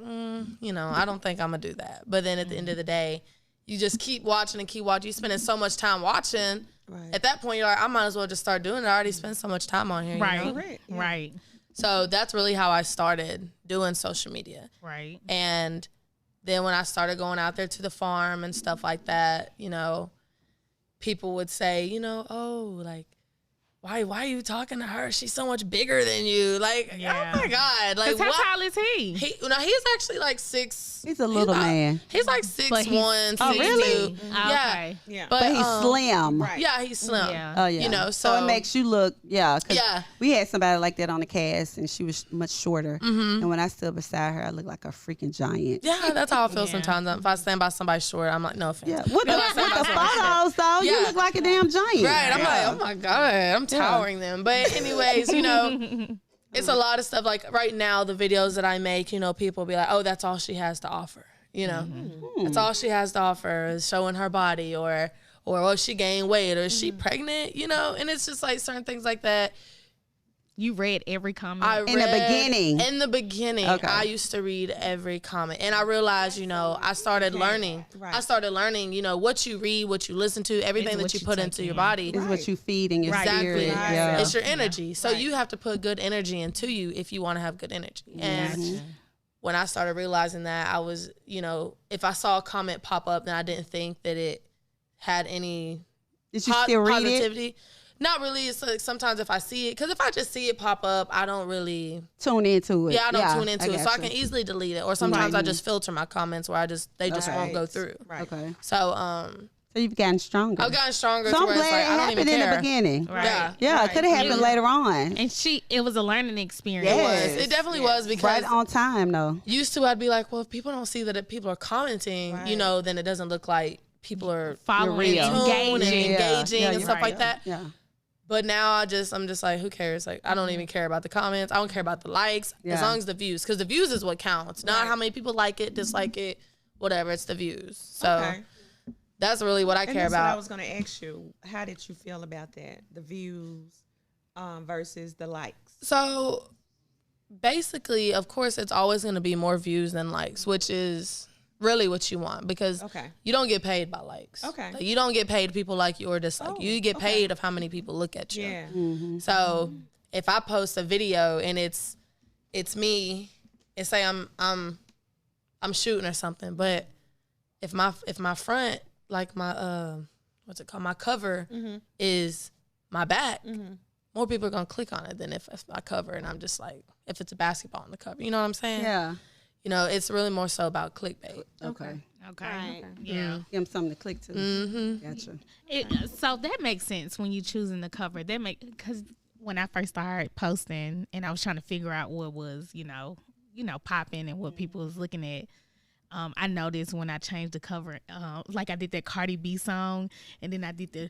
I don't think I'm gonna do that. But then at the end of the day, you just keep watching and keep watching. You're spending so much time watching. at that point, you're like, I might as well just start doing it. I already spent so much time on here. Right. You know? Right. So that's really how I started doing social media. Right. And then when I started going out there to the farm and stuff like that, you know, people would say, you know, oh, like, why are you talking to her? She's so much bigger than you. Like, oh my God. Like, how tall is he? He's actually like 6. He's a little man. He's like 6'1", 6'2". Oh, really? Yeah. Okay. Yeah. But he's slim. Right. Yeah, he's slim. Yeah. Oh, yeah. You know, so it makes you look, 'cause we had somebody like that on the cast, and she was much shorter. And when I stood beside her, I looked like a freaking giant. Yeah, that's how I feel sometimes. If I stand by somebody short, I'm like, no offense. Yeah. With the photos, though, you look like a damn giant. Right. I'm like, oh my God, I'm towering them. But anyways, you know, it's a lot of stuff. Like right now, the videos that I make, you know, people be like, oh, that's all she has to offer. You know, that's all she has to offer is showing her body or oh, she gained weight or is she pregnant, you know? And it's just like certain things like that. You read every comment? In the beginning, okay. I used to read every comment. And I realized, you know, I started learning. Right. I started learning, you know, what you read, what you listen to, everything that you put into your body. Is what you feed in your spirit. Right. Yeah. It's your energy. So you have to put good energy into you if you want to have good energy. And when I started realizing that, I was, you know, if I saw a comment pop up and I didn't think that it had any Did you still read positivity. It? Not really. It's like sometimes if I see it, because if I just see it pop up, I don't really tune into it. Yeah, I don't tune into it, so I can easily delete it. Or sometimes I just filter my comments where they just won't go through. Right. Okay. So you've gotten stronger. I've gotten stronger. So I'm glad it happened in the beginning. Right. Yeah, it could have happened later on. And it was a learning experience. Yes. It definitely was because right on time though. Used to I'd be like, well, if people don't see that people are commenting, you know, then it doesn't look like people are following, engaging and stuff like that. Yeah. But now I'm just like, who cares? Like, I don't even care about the comments. I don't care about the likes as long as the views, because the views is what counts, not how many people like it, dislike it, whatever. It's the views. So that's really what I care about. What I was going to ask you, how did you feel about that? The views versus the likes. So basically, of course, it's always going to be more views than likes, which is really what you want, because you don't get paid by likes. Like, you don't get paid people like you or dislike you. You get paid of how many people look at you. Yeah. So if I post a video and it's me, and say I'm shooting or something, but if my front, like my what's it called, my cover is my back, more people are gonna click on it than if my cover and I'm just like, if it's a basketball on the cover. You know what I'm saying? Yeah. You know, it's really more so about clickbait. Okay. Yeah. Give them something to click to. Gotcha. So that makes sense when you choosing the cover. Because when I first started posting and I was trying to figure out what was, you know, popping and what people was looking at, I noticed when I changed the cover, like I did that Cardi B song, and then I did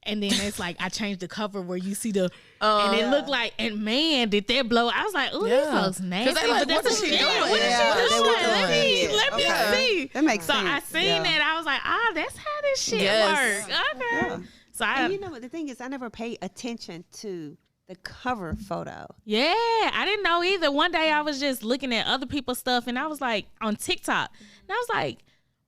and then it's like I changed the cover where you see and it looked like, and man, did that blow? I was like, ooh, these folks nasty. They like, but that's what is she doing? What is she doing? Let me see. That makes so sense. I seen that. I was like, that's how this shit works. Okay. Yeah. So and you know what the thing is, I never pay attention to the cover photo. Yeah, I didn't know either. One day I was just looking at other people's stuff and I was like on TikTok and I was like,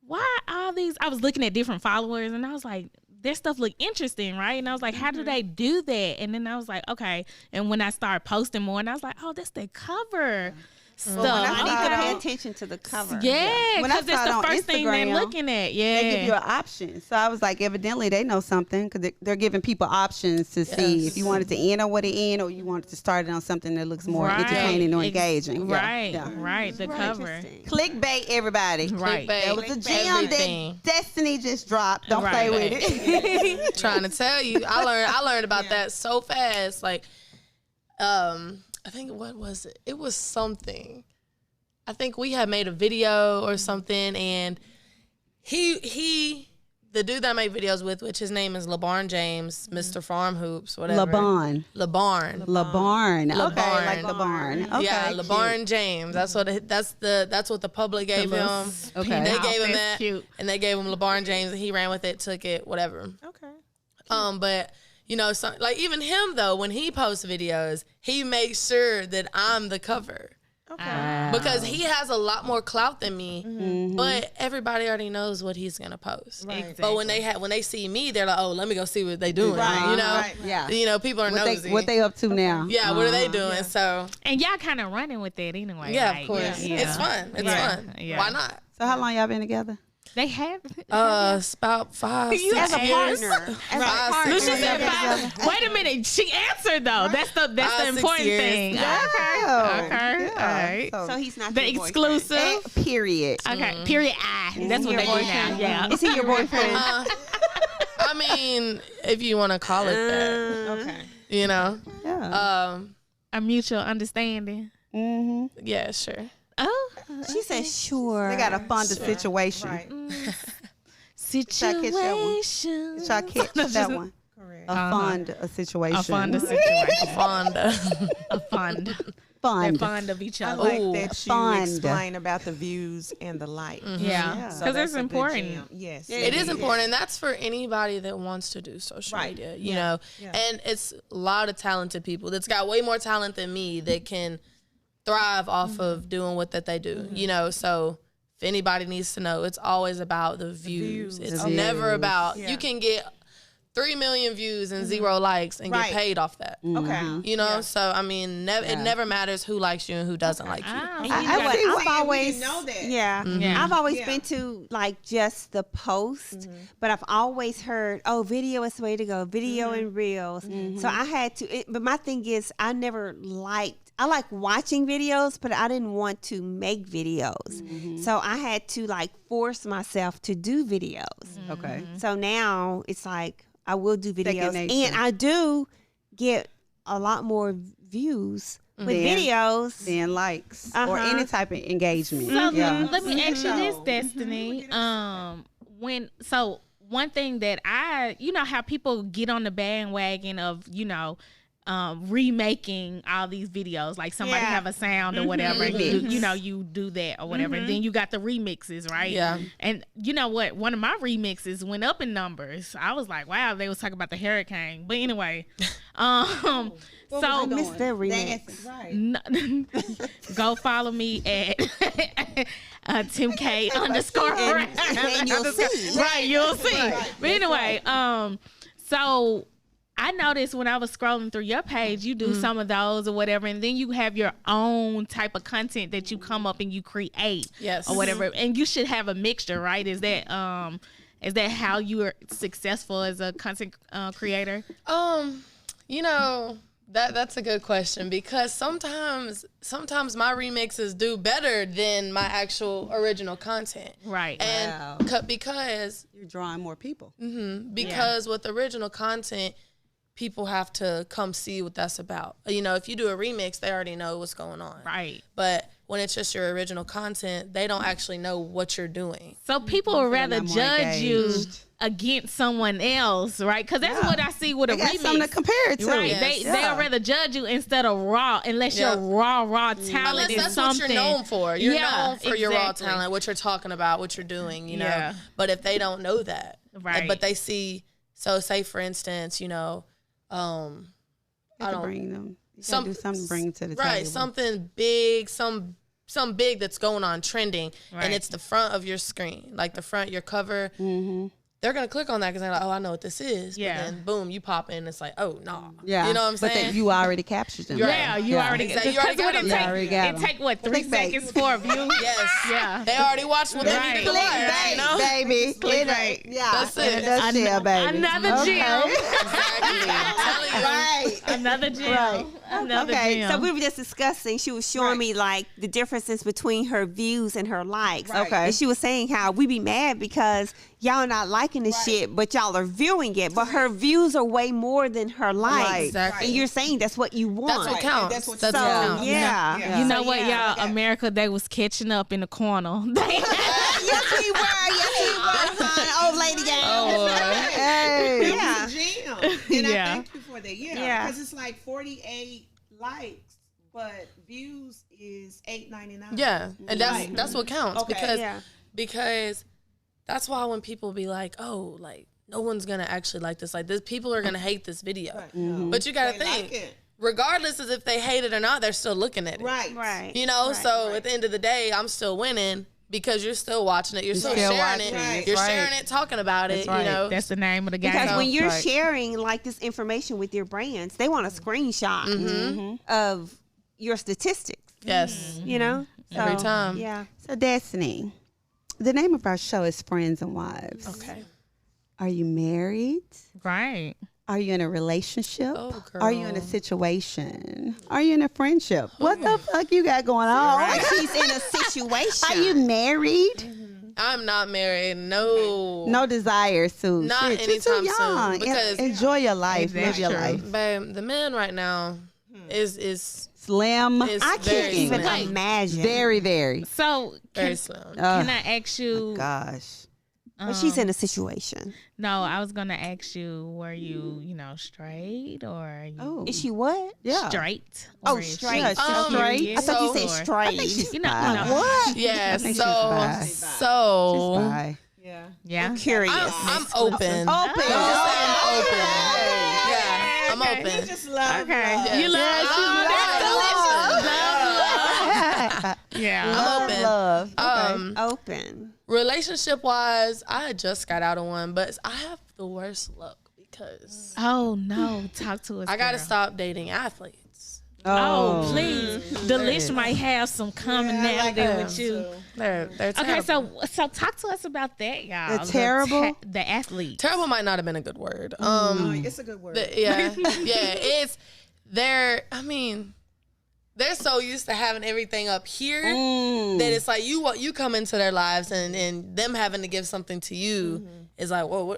why all these? I was looking at different followers and I was like, their stuff look interesting, right? And I was like, how do they do that? And then I was like, okay. And when I started posting more and I was like, oh, that's their cover stuff. Well, I need to pay attention to the cover. Yeah, because it's the first thing they're looking at. Yeah. They give you an option. So I was like, evidently they know something, because they're giving people options to see if you want it to end on what it end or you want it to start it on something that looks more entertaining or engaging. Right, right. The cover. Clickbait, everybody. Right. That was a gem that Destiny just dropped. Don't play with it. Trying to tell you, I learned about that so fast. Like, I think, what was it? It was something. I think we had made a video or something, and the dude that I make videos with, which his name is LeBarn James, Mr. Farm Hoops, whatever. LeBarn. Okay, like LeBarn. Okay, yeah, LeBarn James. That's what that's what the public gave him. Okay, they gave him that, cute. and they gave him LeBarn James, and he ran with it, took it, whatever. Okay. But you know, like even him though, when he posts videos, he makes sure that I'm the cover. Okay. Because he has a lot more clout than me, but everybody already knows what he's gonna post. Right. But when they see me, they're like, oh, let me go see what they doing. You know, Right. Yeah. You know, people are nosy. What they up to now? Yeah, what are they doing? So And y'all kind of running with it anyway. yeah, like, of course, yeah. it's fun. It's fun. Yeah. Why not? So how long y'all been together? They have. It's about 5, 6 As a years. partner. As a 5, partner. 6 She years. said five. Wait a minute. She answered though. That's the 6 important years. thing. Yeah. Okay. Yeah. All right. So he's not The your boyfriend. exclusive. Period. Okay. Period. That's what your they do now. boyfriend? Yeah. Is he your boyfriend? I mean, if you want to call it that, Okay. you know. Yeah. A mutual understanding. Yeah, sure. Oh. She said, sure. They got to fund the situation. Right. Situation. Y'all catch that one. Correct. Fund a situation. A fund of situation. Fonda. A fund. They're Fund. fond of each I other. like Ooh, that you fund. explain about the views and the like. Yeah. So Because that's it's a good important. gem. Yes. It is important, and that's for anybody that wants to do social Right. media, you know. Yeah. And it's a lot of talented people that's got way more talent than me that can thrive off of doing what that they do, you know. So if anybody needs to know, it's always about the views. It's The never views. about Yeah. you can get 3 million views and 0 likes and Right. get paid off that. Okay. You know, so I mean, it never matters who likes you and who doesn't like you. Oh, I've always didn't know that. Yeah. Yeah. I've always Yeah. been to like just the post, but I've always heard, oh, video is the way to go, video and reels. So I had to, but my thing is, I like watching videos, but I didn't want to make videos. So I had to like force myself to do videos. Okay. So now it's like I will do videos, nature. and I do get a lot more views with Then- videos. Then likes or any type of engagement. So Yeah. let me ask you this, So- Destiny. One thing that you know how people get on the bandwagon of, you know, remaking all these videos, like somebody Yeah. have a sound or whatever, and you do that or whatever. Then you got the remixes, right? Yeah. And you know what? One of my remixes went up in numbers. I was like, wow, they was talking about the hurricane. But anyway, so I missed that remix. Right. go follow me at Tim K underscore and you'll see. Right, you'll see. But anyway, so I noticed when I was scrolling through your page, you do some of those or whatever, and then you have your own type of content that you come up and you create, Yes. or whatever. And you should have a mixture, right? Is that how you are successful as a content creator? You know, that's a good question, because sometimes my remixes do better than my actual original content. Right. And because You're drawing more people. with original content, people have to come see what that's about. You know, if you do a remix, they already know what's going on. Right. But when it's just your original content, they don't actually know what you're doing. So people would rather not more judge you engaged. against someone else, right? Because that's what I see with a They got remix. something to compare it to. Right, Yes. they'll rather judge you instead of raw, unless Yeah. your raw talent Unless is that's something. what you're known for. You're Yeah, known for your raw exactly. talent, what you're talking about, what you're doing, you know. Yeah. But if they don't know that, Right. but they see, so say for instance, you know, I don't Bring them. You some gotta do something to bring to the right, table. something big, some big that's going on trending, Right. and it's the front of your screen, like the front, your cover. They're gonna click on that because they're like, oh, I know what this is. Yeah. But then boom, you pop in, it's like, oh no. Yeah. You know what I'm But saying? that you already captured them. Yeah, you already Exactly. You already got because them. what You already got it them. take what 3 Clickbait. seconds for a view. Yes. Yeah. They already watched what they Right. needed to watch. Clickbait, You know? baby. Clickbait. Yeah. That's it. That's it, baby. Another Okay. gem. Exactly. I'm telling you. Right. Another gem. Right. Another Okay, gem. so we were just discussing. She was showing me like the differences between her views and her likes. Right. Okay. And she was saying how we be mad because y'all not liking the shit, but y'all are viewing it. But her views are way more than her likes. Right. Exactly. And you're saying that's what you want. That's what counts. That's what That's so what counts. yeah. You know So, what, yeah. y'all? America, they was catching up in the corner. Yes, we were. Yes, we were. Old lady gang. Oh, Hey. Yeah. Jam. And Yeah. I thank you for that. Yeah. Yeah. Because it's like 48 likes, but views is $8.99. yeah, and that's Right. that's what counts Okay. because Yeah. because that's why when people be like, oh, like no one's gonna actually like this, people are gonna hate this video. Right. But you gotta They think. like it. regardless of if they hate it or not, they're still looking at it. Right. You know, so at the end of the day, I'm still winning because you're still watching it. You're still sharing it. Right. You're sharing it, talking about it, you know. That's the name of the game. Because when you're Right. sharing like this information with your brands, they want a screenshot of your statistics. Yes. You know, Every So, time. Yeah. So, Destiny, the name of our show is Friends and Wives. Okay. Are you married? Right. Are you in a relationship? Oh, Are you in a girl. situation? Are you in a friendship? What the fuck you got going on? Like she's in a situation. Are you married? I'm not married. No. No desires to. Not Shit, you're too anytime soon, young. because- Enjoy your life. That's Live your true. life. Babe, the men right now is Slim. It's I can't very even slim. imagine. Very, very. So very can, slim. can I ask you? Gosh. But she's in a situation. No, I was gonna ask you, were you, straight or are you Oh. Is she what? Yeah. straight? Oh, Or is straight. she Yeah, she's serious straight. I thought you or- said straight. You know, What? Yeah, think she's so bi. so Bye. Yeah. yeah. I'm curious. I'm open. Open. I'm open. Yeah, I'm You open. just love Okay. love. You love Yeah. I'm open. Love. Open. Relationship wise, I just got out of one, but I have the worst luck because Oh no, talk to us. I gotta girl. stop dating athletes. Oh, please. The list might have some commonality with you. They're Okay, terrible. so talk to us about that, y'all. They're terrible? The athlete. Terrible might not have been a good word. It's a good word. Yeah, I mean, they're so used to having everything up here that it's like you come into their lives and them having to give something to you is like, whoa,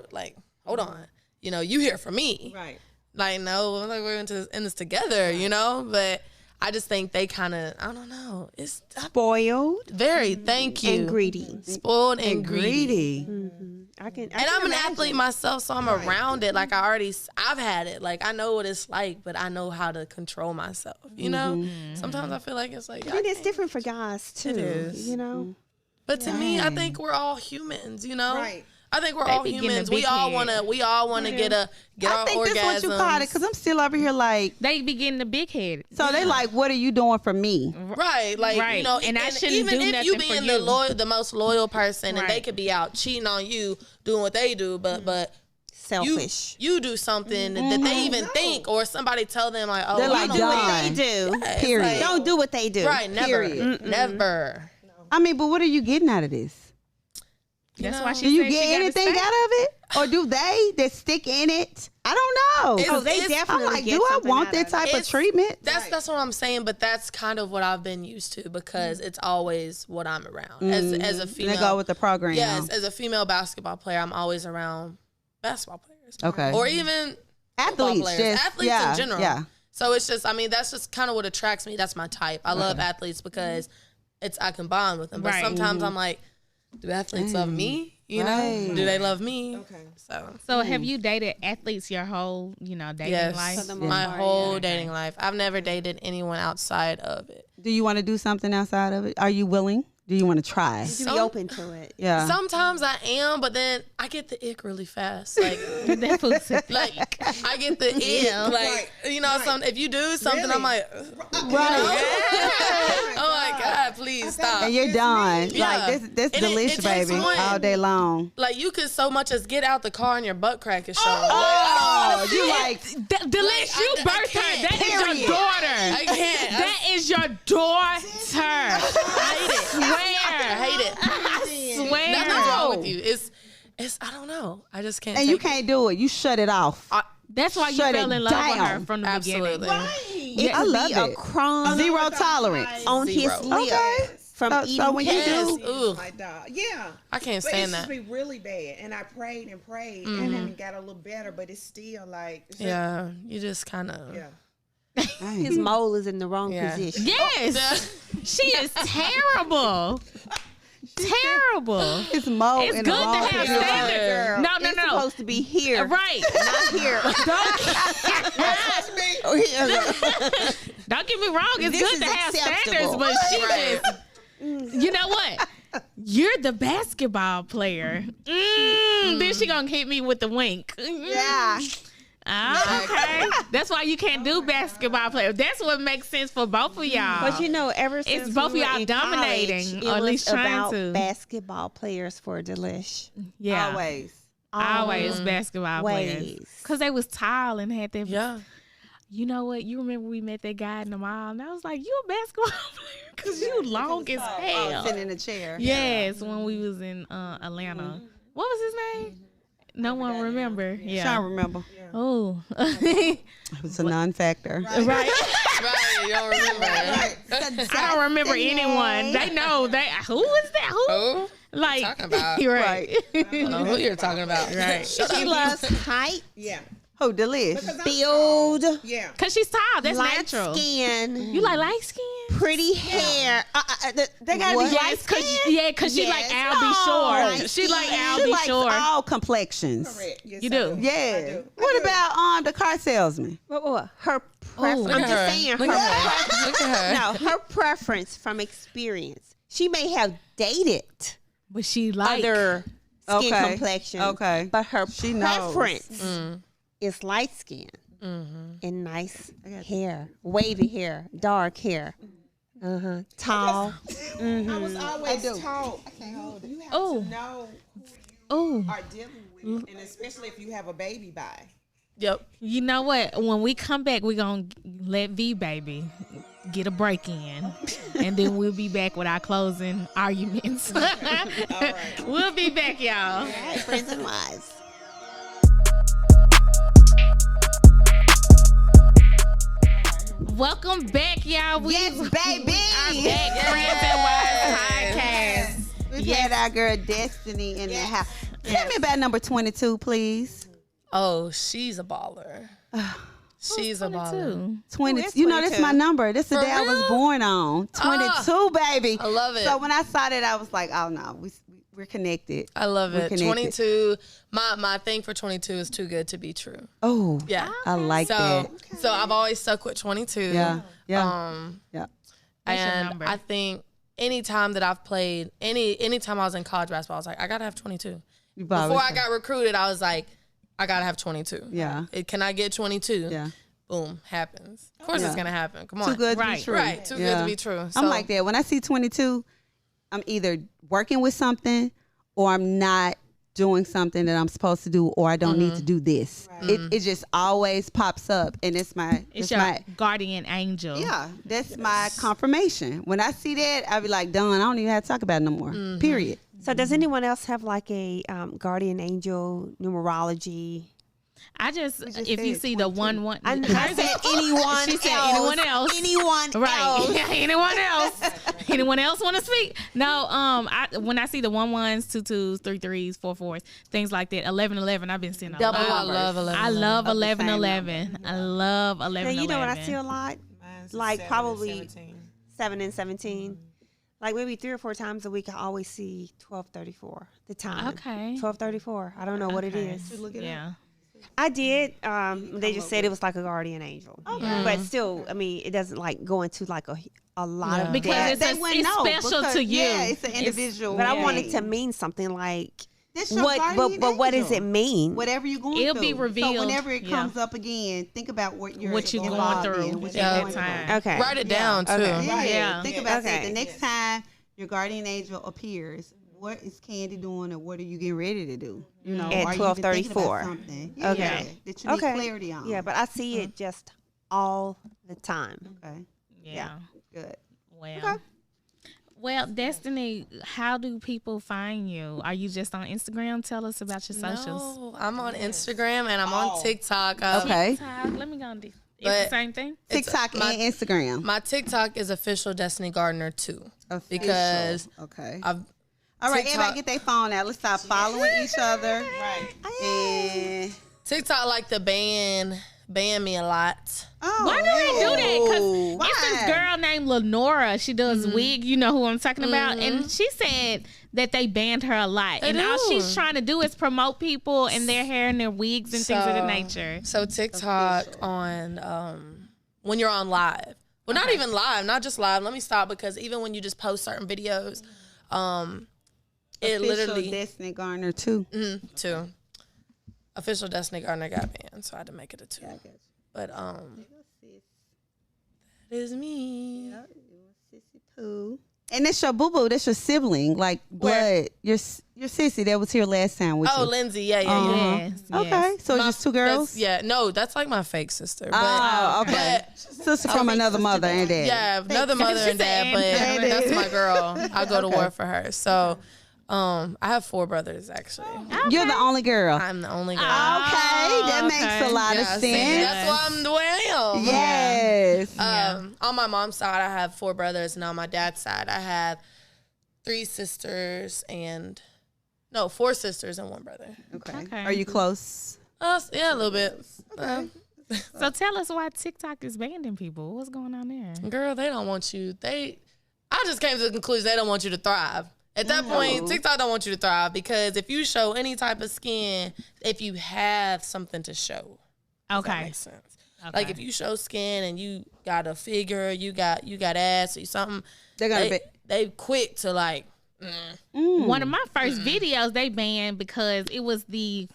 hold on, you here for me, Right. Like, no, like we're in this together, But I just think they kind of, I don't know, it's Spoiled very thank you and greedy. spoiled and greedy. I can And I'm an athlete myself, so I'm around it. Like I've had it. Like I know what it's like, but I know how to control myself. Sometimes I feel like it's like, And it's different for guys too. It is. But to me, I think we're all humans. Right. I think we're They all be getting a humans. big We all head. wanna get I our think orgasms. that's what you called it, because I'm still over here like, They be getting the big head. so they like, what are you doing for me? Right, like Right. And I shouldn't even do if you nothing for being you. the most loyal person, and they Right. could be out cheating on you, doing what they do, but Selfish. you do something that they even think, or somebody tell them like, oh, They're you like, know Do what? what they do. It's Period. like- Don't do what they do. Right, never, Period. never. I mean, but what are you getting out of this? That's know, why she Do you said get she gotta anything stay. out of it? Or do that stick in it? I don't know. It's- Oh, they it's- definitely I'm like, get do I something want out that of it. type of It's- treatment? That's what I'm saying, but that's kind of what I've been used to because it's always what I'm around as a And female. they go with the program. Yes, as a female basketball player, I'm always around basketball players. Okay. Or even football Athletes, players, just, athletes yeah, in general. yeah. So it's just, I mean, that's just kind of what attracts me. That's my type. I love athletes because I can bond with them. But Right. sometimes I'm like, do athletes love me? You Right. know, do they love me? Okay. So have you dated athletes your whole, dating yes, life? For the most my part, whole yeah. dating life. I've never dated anyone outside of it. Do you want to do something outside of it? Are you willing? Do you want to try? You can be open to it. Yeah. Sometimes I am, but then I get the ick really fast. Like, That food said like I get the ick. Like, some if you do something, I'm like, Right. oh my God, please stop. And you're done. Yeah. Like, this And it delicious, takes baby, one. all day long. Like you could so much as get out the car and your butt crack is showing. Oh, you like, Delish, you I birthed her. can't. That is your Period. daughter. I can't. That is your daughter. I hate it. Swear. I hate it. I swear. Nothing's wrong with you. It's I don't know. I just can't. and you take it. can't do it. You shut it off. That's why you Shut fell it in love with her down. from the Absolutely. beginning. It I could love be a it. crumb Zero tolerance. on his Zero. lip Okay. from So eating when you Yes. do, Ooh. My dog. Yeah. I can't But stand it's just that. be really bad. And I prayed and prayed and then it got a little better, but it's still like it's just- Yeah, you just kind of. yeah. his mole is in the wrong Yeah. position. Yes. She is terrible. Terrible. it's mo It's in good the to wrong have position. standards. No, It's supposed to be here, Right. not here. Don't get me wrong. It's This good is to have acceptable. standards, but she Right. just, you know what? You're the basketball player. Then she gonna hit me with the wink. Yeah. Okay. That's why you can't do basketball players. That's what makes sense for both of y'all. But ever since it's both of we were y'all in dominating, college, or at it least was trying about to. basketball players for Delish. Yeah. Always. Always basketball players. Ways. Because they was tall and had that. Yeah. You know what? You remember we met that guy in the mall, and I was like, "You a basketball player? Because you long as hell." Sitting in a chair. Yes, when we was in Atlanta. What was his name? No one remember. Yeah. Trying to remember. Oh. It was a non-factor. Right. Right. You don't remember. I don't remember anyone. They know. Who is that? Who? Who? Like, Talking about? right. I don't know who you're talking about. Right. She loves height, Yeah. Who, Delish? build, Yeah. Because she's tall. That's light natural. skin, You like light skin? pretty hair. They gotta be light Yes, skin. because she like Al B. Light Short. She like skin. Al She B. likes Short. all complexions. Correct. Yes, You I do? Yeah. What about the car salesman? What? Her preference. Look I'm at just her. saying Look her at her. preference. Look at her. No, her preference from experience. She may have dated But she like. other skin Okay. complexion. Okay. But her She knows. preference is light skin and nice hair, wavy hair, dark hair. Tall. I was always told you have Oh. to know Oh. who you are dealing with, and especially if you have a baby by. Yep. You know what? When we come back, we're going to let V Baby get a break in. And then we'll be back with our closing arguments. All right. We'll be back, y'all. Right, friends and wives. Welcome back, y'all. Yes, baby. We are back, Friends and Wives podcast. We've had our girl Destiny in the house. Tell me about number 22, please. Oh, she's a baller. She's a baller. 20. is You know, this is 22? my number. This is the For day I was real? born on. 22, baby. I love it. So when I saw that, I was like, oh, no, we're connected. I love We're it. connected. 22. My thing for 22 is too good to be true. Oh, Yeah. I like that. So I've always stuck with 22. Yeah, yeah, What's yeah. your and number? I think anytime that I've played, anytime I was in college basketball, I was like, I gotta have 22. You've always Before I said- got recruited, I was like, I gotta have 22. Yeah. Can I get 22? Yeah. Boom, happens. Of course Yeah. it's gonna happen. Come on. Too good to be Right. true. Right. Too good to be true. So, I'm like that. When I see 22, I'm either working with something or I'm not doing something that I'm supposed to do, or I don't need to do this. It just always pops up, and it's my It's your guardian angel. yeah, that's my confirmation. When I see that, I be like, done. I don't even have to talk about it no more. Period. So does anyone else have like a guardian angel numerology? I just just if you said see the 22. 1-1, I said anyone She said else. anyone else. Anyone right? else. Anyone else? Anyone else want to speak? No. When I see the 1-1s, 2-2s, 3-3s, 4-4s, things like that, 11-11, I've been seeing a Double lot. I love 11. I love Of the same 11-11. I love 11-11. Now, you know what I see a lot? Mine's Like 7 and probably 17. 7 and 17. Like maybe 3 or 4 times a week, I always see 12:34. The time. Okay. 12:34. I don't know what it is. Yeah. I did. They just said it was like a guardian angel. But still, I mean, it doesn't like go into like a lot of Because depth. it's wouldn't know special because, to you. Yeah, it's an individual. But I Yeah. want it to mean something like This your what? guardian But what does angel. it mean? Whatever you're going It'll through. be revealed. So whenever it Yeah. comes up again, think about what you're What you're going involved through in, what at you're that going time. through. Okay. Write it down too. Okay. Yeah. Yeah. Think about that. Okay. The next time your guardian angel appears, what is Candy doing, or what are you getting ready to do? You know, At are you even thinking 12:34. about something? Yeah, Okay. that you need Okay. clarity on. Yeah, but I see it just all the time. Okay. Yeah. Good. Well. Well, Destiny, how do people find you? Are you just on Instagram? Tell us about your socials. No, I'm on Instagram and I'm on TikTok. Okay. TikTok, let me go and do. It's But- the same thing. It's- TikTok my- and Instagram. My TikTok is official Destiny Gardner too. Official. Because okay. I've All right, TikTok- everybody get their phone out. Let's stop following each other. Right. And TikTok like the ban me a lot. oh, Why do they do that? Because Why? it's this girl named Lenora. She does wig. You know who I'm talking about. And she said that they banned her a lot. They and all do. she's trying to do is promote people and their hair and their wigs and things of that nature. So TikTok on when you're on live. Well, not even live, not just live. Let me stop because even when you just post certain videos, it Official literally Destiny Garner too. too. Official Destiny Gardner got banned, so I had to make it a 2. I got you. But that is me. Yep, you a sissy too. And that's your boo-boo. That's your sibling, like blood. Where? Your sissy that was here last time with you. Oh, Lindsay. Yeah. Yes, Okay, yes. so it's just 2 girls. No, that's like my fake sister. But, Oh, okay. Sister from another mother and dad. Yeah, another mother and dad, but that's my girl. I go to war for her. So, I have 4 brothers actually. You're the only girl. I'm the only girl. Okay, that makes a lot of Yeah, sense. see, that's why I'm the way I am. Yes. On my mom's side, I have 4 brothers, and on my dad's side, I have 3 sisters and 4 sisters and 1 brother. Okay. Are you close? Yeah, a little bit. So tell us why TikTok is banning people. What's going on there? Girl, they don't want you. I just came to the conclusion they don't want you to thrive. At that point, TikTok don't want you to thrive because if you show any type of skin, if you have something to show, if that makes sense. Okay. Like if you show skin and you got a figure, you got ass or something, they quick to like. One of my first videos they banned because it was the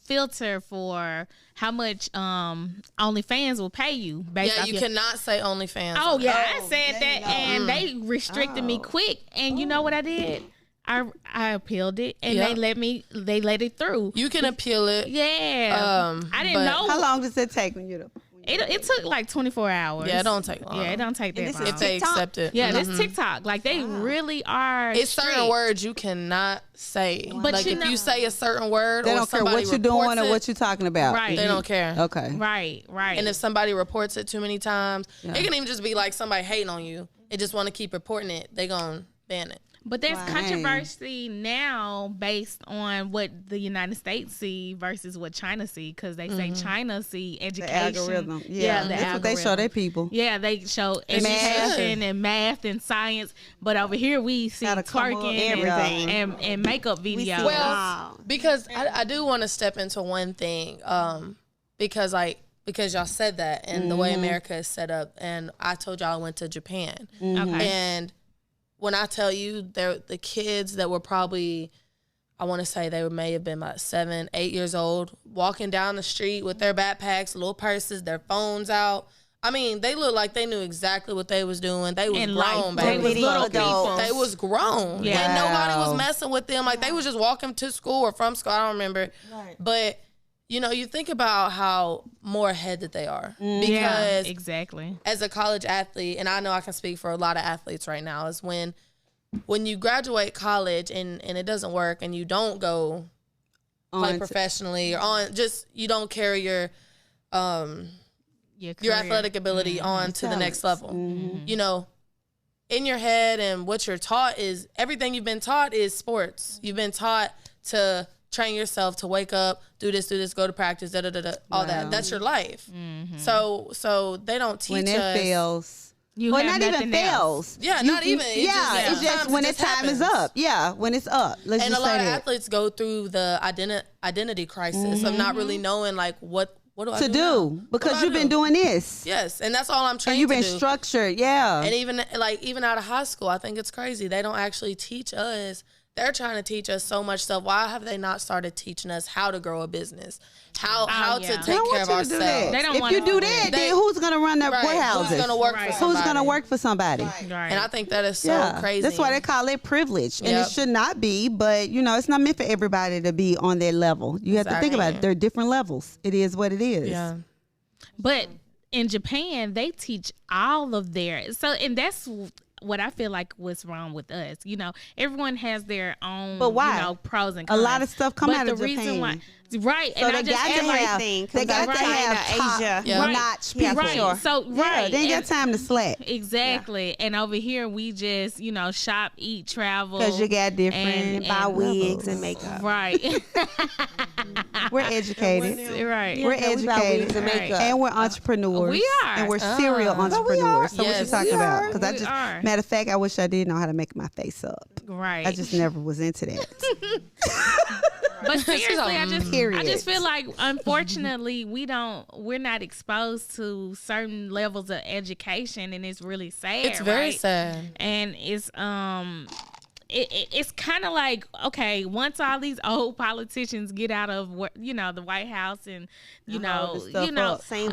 filter for how much OnlyFans will pay you. You cannot say OnlyFans. Oh yeah, I said that, and they restricted me quick. And you know what I did? I appealed it, and they let it through. You can appeal it. Yeah, I didn't know. How long does it take when you do? It took like 24 hours. Yeah, it don't take long. Yeah, it don't take that long. If they accept it. Yeah, this TikTok. Like, they really are It's strict. certain words you cannot say. But like, if you say a certain word they or don't care somebody what you're doing or what you're talking about. Right. They don't care. Okay. Right. And if somebody reports it too many times, it can even just be like somebody hating on you. They just want to keep reporting it. They gonna ban it. But there's controversy now based on what the United States see versus what China see, because they say China see education. The algorithm. That's what they show their people. Yeah, they show education and math and science. But over here we see twerking everything and makeup videos. Well, because I do want to step into one thing, because y'all said that and the way America is set up, and I told y'all I went to Japan. Okay. And when I tell you, the kids that were probably, I want to say they may have been about 7, 8 years old, walking down the street with their backpacks, little purses, their phones out. I mean, they looked like they knew exactly what they was doing. They was grown, baby. They was little people. They was grown. Yeah. And nobody was messing with them. Like, they was just walking to school or from school. I don't remember. Right. But, you know, you think about how more ahead that they are. Because exactly. As a college athlete, and I know I can speak for a lot of athletes right now, is when you graduate college and it doesn't work and you don't go play professionally or you don't carry your athletic ability on to the next level. You know, in your head and what you're taught is everything you've been taught is sports. You've been taught to train yourself to wake up, do this, go to practice, all that. That's your life. So they don't teach when it us. Fails. Not even fails. Yeah, not even. It's just when its time is up. Yeah, when it's up. Let's and just a lot of that. athletes go through the identity crisis of not really knowing like what do I do because you've been doing this. Yes, and that's all I'm trained and you've to been do. Structured. Yeah, and even out of high school, I think it's crazy they don't actually teach us. They're trying to teach us so much stuff. Why have they not started teaching us how to grow a business? How to take care of ourselves? They don't if you do that, then who's going to run their warehouses? Who's going to work for somebody? Who's going to work for somebody? Right. And I think that is so crazy. That's why they call it privilege. And it should not be, but you know, it's not meant for everybody to be on their level. You have to think about it. There are different levels. It is what it is. Yeah. But in Japan, they teach all of and that's what I feel like what's wrong with us. You know, everyone has their own, but why? You know, pros and cons. A lot of stuff come out of Japan. Reason why, right. So and they got everything. They got to have Asia, notch people. Right. So they ain't got time to slack. Exactly. Yeah. And over here, we just, you know, shop, eat, travel. Because you got different and buy wigs and makeup. Right. We're educated. Right. We're educated. And makeup. And we're entrepreneurs. We are. And we're serial entrepreneurs. So what you talking about? Because Matter of fact, I wish I did know how to make my face up. Right. I just never was into that. But seriously, I just feel like, unfortunately, we're not exposed to certain levels of education, and it's really sad. It's very sad. And it's it's kind of like, okay, once all these old politicians get out of the White House and same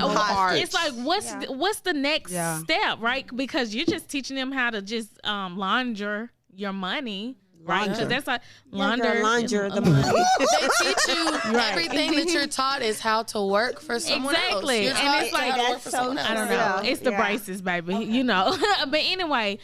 old parts. it's like what's the next step, right? Because you're just teaching them how to just launder your money. Right, because that's like launder the money. They teach you everything that you're taught is how to work for someone else. Exactly, and it's like that's so. I don't know. It's the braces, baby. Okay. But anyway,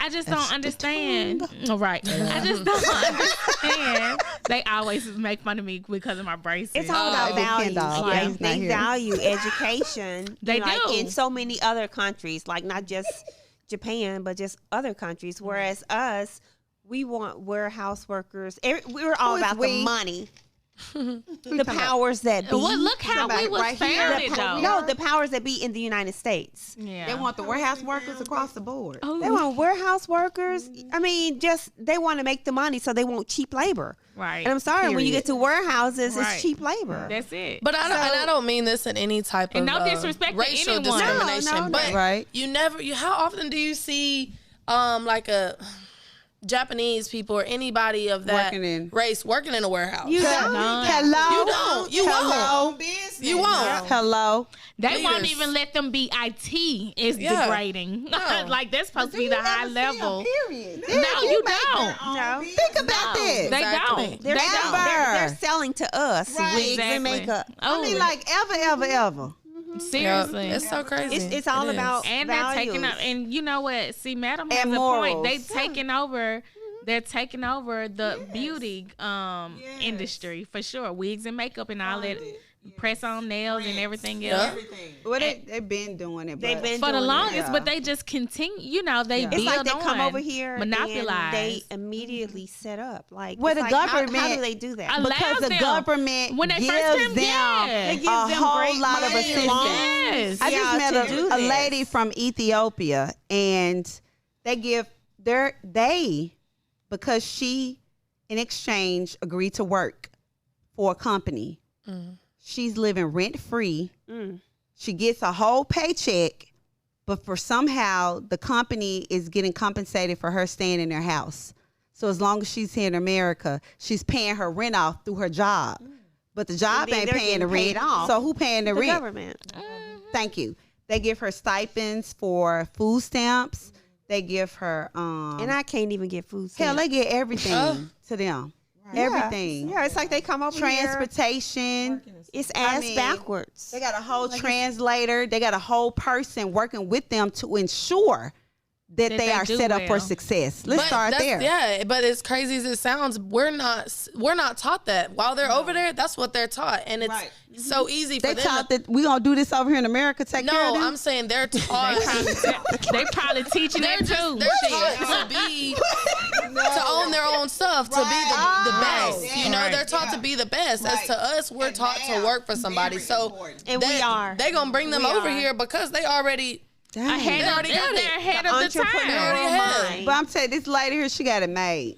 I just don't understand. Right, I just don't understand. They always make fun of me because of my braces. It's all about values. Like they value education. They do in so many other countries, like not just Japan, but just other countries. Whereas us. We want warehouse workers. We're all about the money. The powers that be. Well, look how we was founded, though. No, the powers that be in the United States. Yeah. They want the warehouse workers across the board. Oh. They want warehouse workers. I mean, they want to make the money, so they want cheap labor. Right. And I'm sorry, when you get to warehouses, it's cheap labor. That's it. But I don't mean this in any type of no disrespect racial to anyone. discrimination. No. But how often do you see like a Japanese people or anybody of that race working in a warehouse? You don't. Hello. You don't. You won't. You won't. Hello. They won't even let them be IT. It's degrading. No. Like that's supposed to be the high level. Period. No, you don't. No. Think about this. They don't. They're selling to us wigs and makeup. I mean, like ever. Seriously, it's so crazy. It's all about and values. they're taking up. And you know what? See, Madam has And a morals. point. They're taking over the beauty industry for sure. Wigs and makeup and all that. Press on nails and everything else. Well, they've been doing it. They've been for the doing longest, but they just continue. They build it's like they on, come over here, monopolize. and they immediately set up. Like, well, the government. How do they do that? Because the government when they gives first came, them a whole lot of assistance. Yes. I just met a lady from Ethiopia, and because she, in exchange, agreed to work for a company. She's living rent free. She gets a whole paycheck, but for somehow the company is getting compensated for her staying in their house. So as long as she's here in America, she's paying her rent off through her job. But the job ain't paying the rent. So who paying the rent? The government. Thank you. They give her stipends for food stamps. They give her and I can't even get food stamps. Hell, they get everything to them. Everything. Yeah, it's like they come over transportation. It's backwards. They got a whole translator. They got a whole person working with them to ensure that they are set up for success. Let's start there. Yeah, but as crazy as it sounds, we're not taught that. While they're over there, that's what they're taught, and it's so easy for them. They taught that we gonna do this over here in America. No, I'm saying they're taught. they probably teaching it too. They're taught to own their own stuff, to be the best. You know, they're taught to be the best. As to us, we're taught to work for somebody. So we are. They're gonna bring them over here because they already. They're ahead of the time. But I'm saying this lady here, she got it made.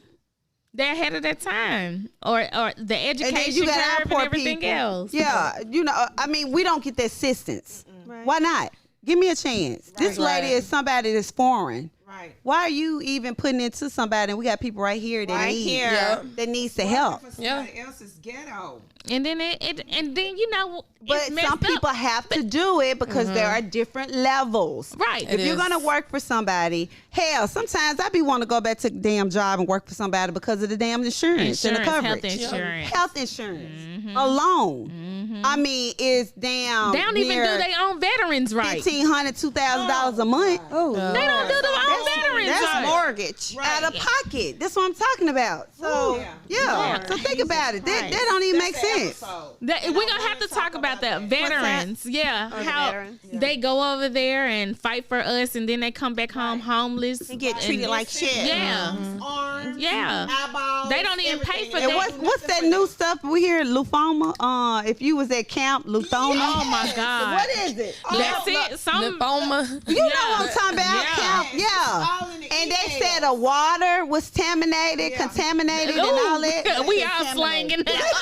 They're ahead of their time, or the education curve and everything else. Yeah, I mean, we don't get the assistance. Why not? Give me a chance. This lady is somebody that's foreign. Right. Why are you even putting it to somebody? And we got people right here that needs the help. Somebody else's ghetto. And then but some people have to do it because there are different levels. Right. If you're gonna work for somebody, hell, sometimes I be want to go back to the damn job and work for somebody because of the damn insurance and the coverage. Health insurance alone. I mean, is damn. They don't even do their own veterans right. $1,500, $2,000 a month. Oh, they don't do their own veterans that's right. mortgage out of pocket. That's what I'm talking about. So so think about it. That don't even make sense. We're gonna have to talk about that. Veterans, how they go over there and fight for us, and then they come back home homeless and get treated like shit. Arms, eyeballs, they don't even pay for that. What's that new stuff we hear? Lymphoma. If you was at camp, lymphoma. Oh my God, what is it? That's it. Lymphoma. You know what I'm talking about? Camp. Yeah. And they said the water was contaminated, and all that. We all slanging that.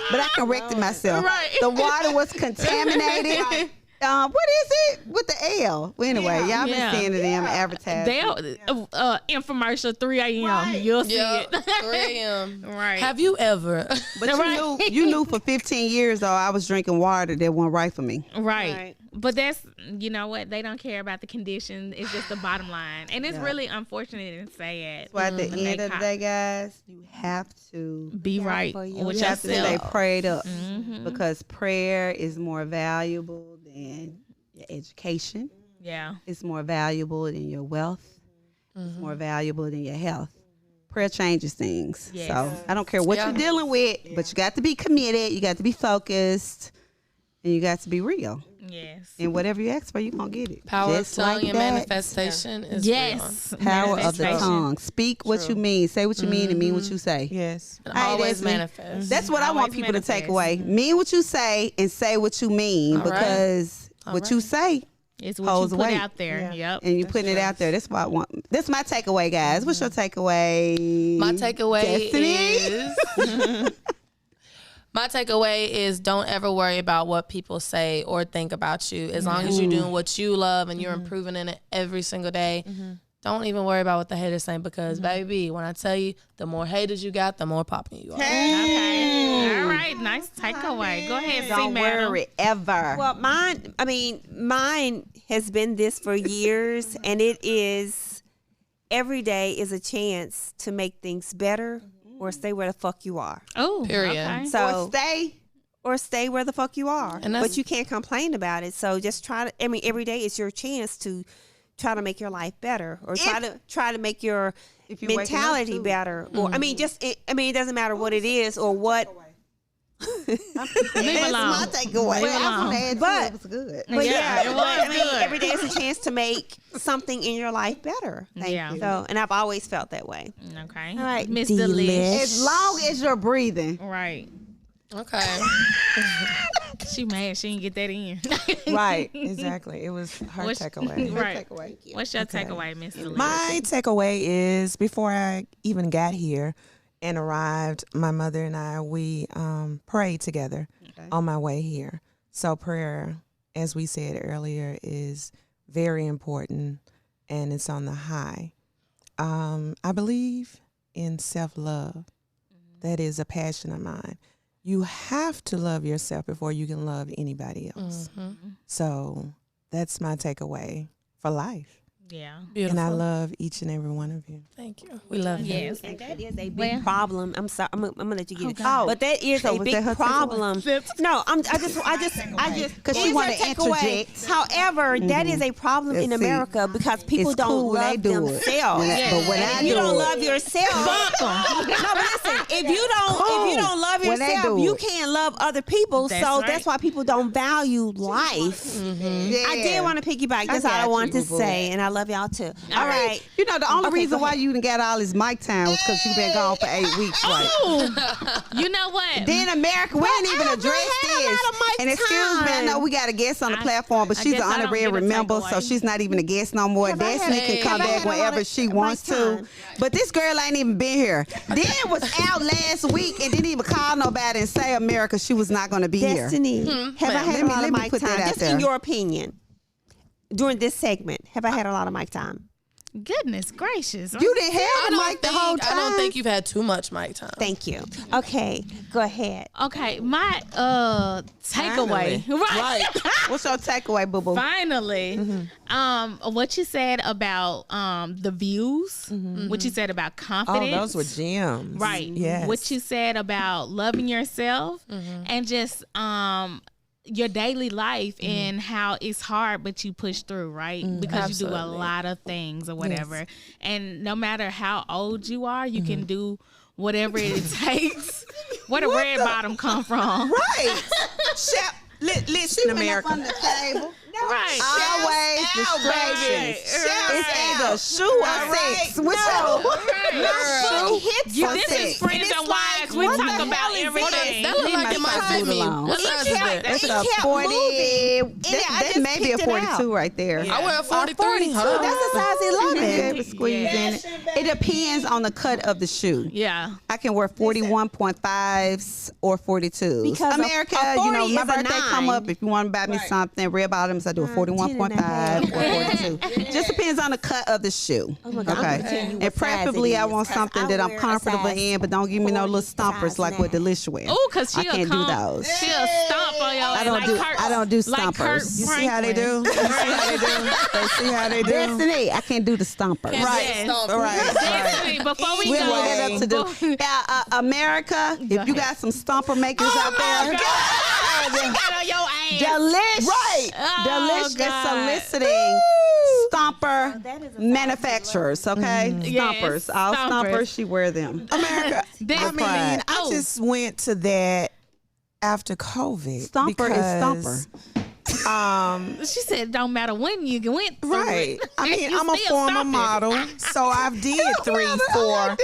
But I corrected myself. Right. The water was contaminated. What is it with the L? Well, anyway, y'all been seeing the damn advertising. They'll infomercial 3 a.m. Right. You'll see it. 3 a.m. Right. Have you ever? But you knew for 15 years though I was drinking water that wasn't right for me. Right. But that's, you know what? They don't care about the condition. It's just the bottom line. And it's really unfortunate and sad. So at the end of the day, guys, you have to be right with you have to stay yourself. prayed up because prayer is more valuable than your education. Yeah. It's more valuable than your wealth. It's more valuable than your health. Prayer changes things. Yes. So I don't care what you're dealing with, but you got to be committed. You got to be focused. And you got to be real. Yes. And whatever you ask for, you're going to get it. Power Just of tongue like and that. manifestation is Yes. Power of the Manifestation. tongue. Speak what you mean. Say what you mean and mean what you say. Yes. real. Hey, Always Desmond. manifest. That's what I want Always people to take manifest. away. Mean what you say and say what you mean All right. because what you say It's what holds you put weight. out there. Yep. and you putting it out there. That's what I want. That's my takeaway, guys. What's your takeaway? My takeaway Destiny? is my takeaway is don't ever worry about what people say or think about you. As long as you're doing what you love and you're improving in it every single day, don't even worry about what the haters saying because, baby, when I tell you, the more haters you got, the more popping you are. Okay. All right. Nice takeaway. Go ahead, Don't worry ever. Well, mine has been this for years, and it is every day is a chance to make things better or stay where the fuck you are. Oh, Period. Okay. So Or stay. stay where the fuck you are. And that's- But you can't complain about it. So just try to. I mean, every day is your chance to try to make your life better, or try to make your If you're waking up mentality too. better. Or I mean, it doesn't matter what it is or what. Leave That's alone. my takeaway. Leave I was alone. mad too. But- It was good. But Yeah, it was I mean, good. every day is a chance to make something in your life better. Yeah. So, and I've always felt that way. Okay. All right, Miss Delish. Delish. As long as you're breathing. Right. Okay. She mad she didn't get that in. Right. Exactly. It was her What's- takeaway. Right. Takeaway. What's your takeaway, Miss Delish? My takeaway is before I even got here and arrived, my mother and I, we prayed together on my way here. So prayer, as we said earlier, is very important and it's on the high. I believe in self-love. That is a passion of mine. You have to love yourself before you can love anybody else. So that's my takeaway for life. Yeah. Beautiful. And I love each and every one of you. Thank you. We love you. Yes. And that is a big Well- problem. I'm sorry. I'm gonna let you get it. God. But that is So a was big that her problem. No, I just 'Cause she it is wanna her takeaway. interject. However, that is a problem in Let's see. America because people It's don't cool when they love do it. themselves. But when And I if you do don't it- love yourself, no, but listen, if you don't love When they yourself, do you it. can't love other people. That's so right. that's why people don't value life. Yeah. I did want to piggyback. That's all I got wanted you, to boo-boo. say, and I love y'all too. All right. You know, the only Okay, reason go why ahead. you done got all this mic time was because you've been gone for 8 weeks, right? Oh, you know what? Then America, we didn't even I address had a this. lot of mic And excuse me, I time. know we got a guest on the I- platform, but I she's guess an I don't honorary get a member, so takeaway. she's not even a guest no more. I Destiny had- can come have I back had a lot whenever of she mic wants to. time? But this girl ain't even been here. Then was out last week and didn't even call nobody and say America she was not going to be here. Destiny, have I had a lot of Let me mic put that time? out Just there. in your opinion, during this segment, have I had a lot of mic time? Goodness gracious. You didn't have I the don't mic the whole think. time. I don't think you've had too much mic time. Thank you. Okay, go ahead. Okay, my takeaway. Right. What's your takeaway, boo boo? Finally. What you said about the views, what you said about Oh, confidence. those were gems. Right. Yes. What you said about loving yourself and just your daily life and how it's hard, but you push through, right? Because you do a Absolutely. lot of things or whatever. And no matter how old you are, you can do whatever it takes. Where the red bottom come from? Right. Listen, America. From the table. Right. Always Right. distractions. It's Right. either shoe or sex. Which My foot hits You, on this sex. is friends and wives. We talk about everything. That look like it might fit me. What size is that? It's He a kept 40. moving. That may be a 42 right there. I wear a 43. Hold on. That's a size 11. It squeeze in it. It depends on the cut of the shoe. Yeah. I can wear 41.5s or 42s. Because America, a 40 my is a birthday come 9. up. If you want to buy me something, red bottoms, I do a 41.5 or 42. Just depends on the cut of the shoe. Oh my God, I'm gonna tell you what And preferably, size it I is, want 'cause something I that I'm wear a comfortable size in, but don't give me no little 40 stompers size like what 9. Delicia wear. Oh, cause I she'll can't do come. those. She'll stomp on your ass. I don't do Like stompers. Kurt You See how they do? You see how they do? They see how they do? Destiny, I can't do the stompers. Yes. Right. Destiny, before we We go, leave it up to the America. If you got some stomper makers out there, got on your ass. Delish, Right. Oh, Delish is God. soliciting stomper manufacturers. Okay, stompers. Yes, All stompers. stompers. She wear them. America. That's I mean, pride. I just went to that after COVID. Stomper is because, She said, it don't matter when you went through Right. it. I mean, You I'm a still former stomping. model, so I've did 3, 4,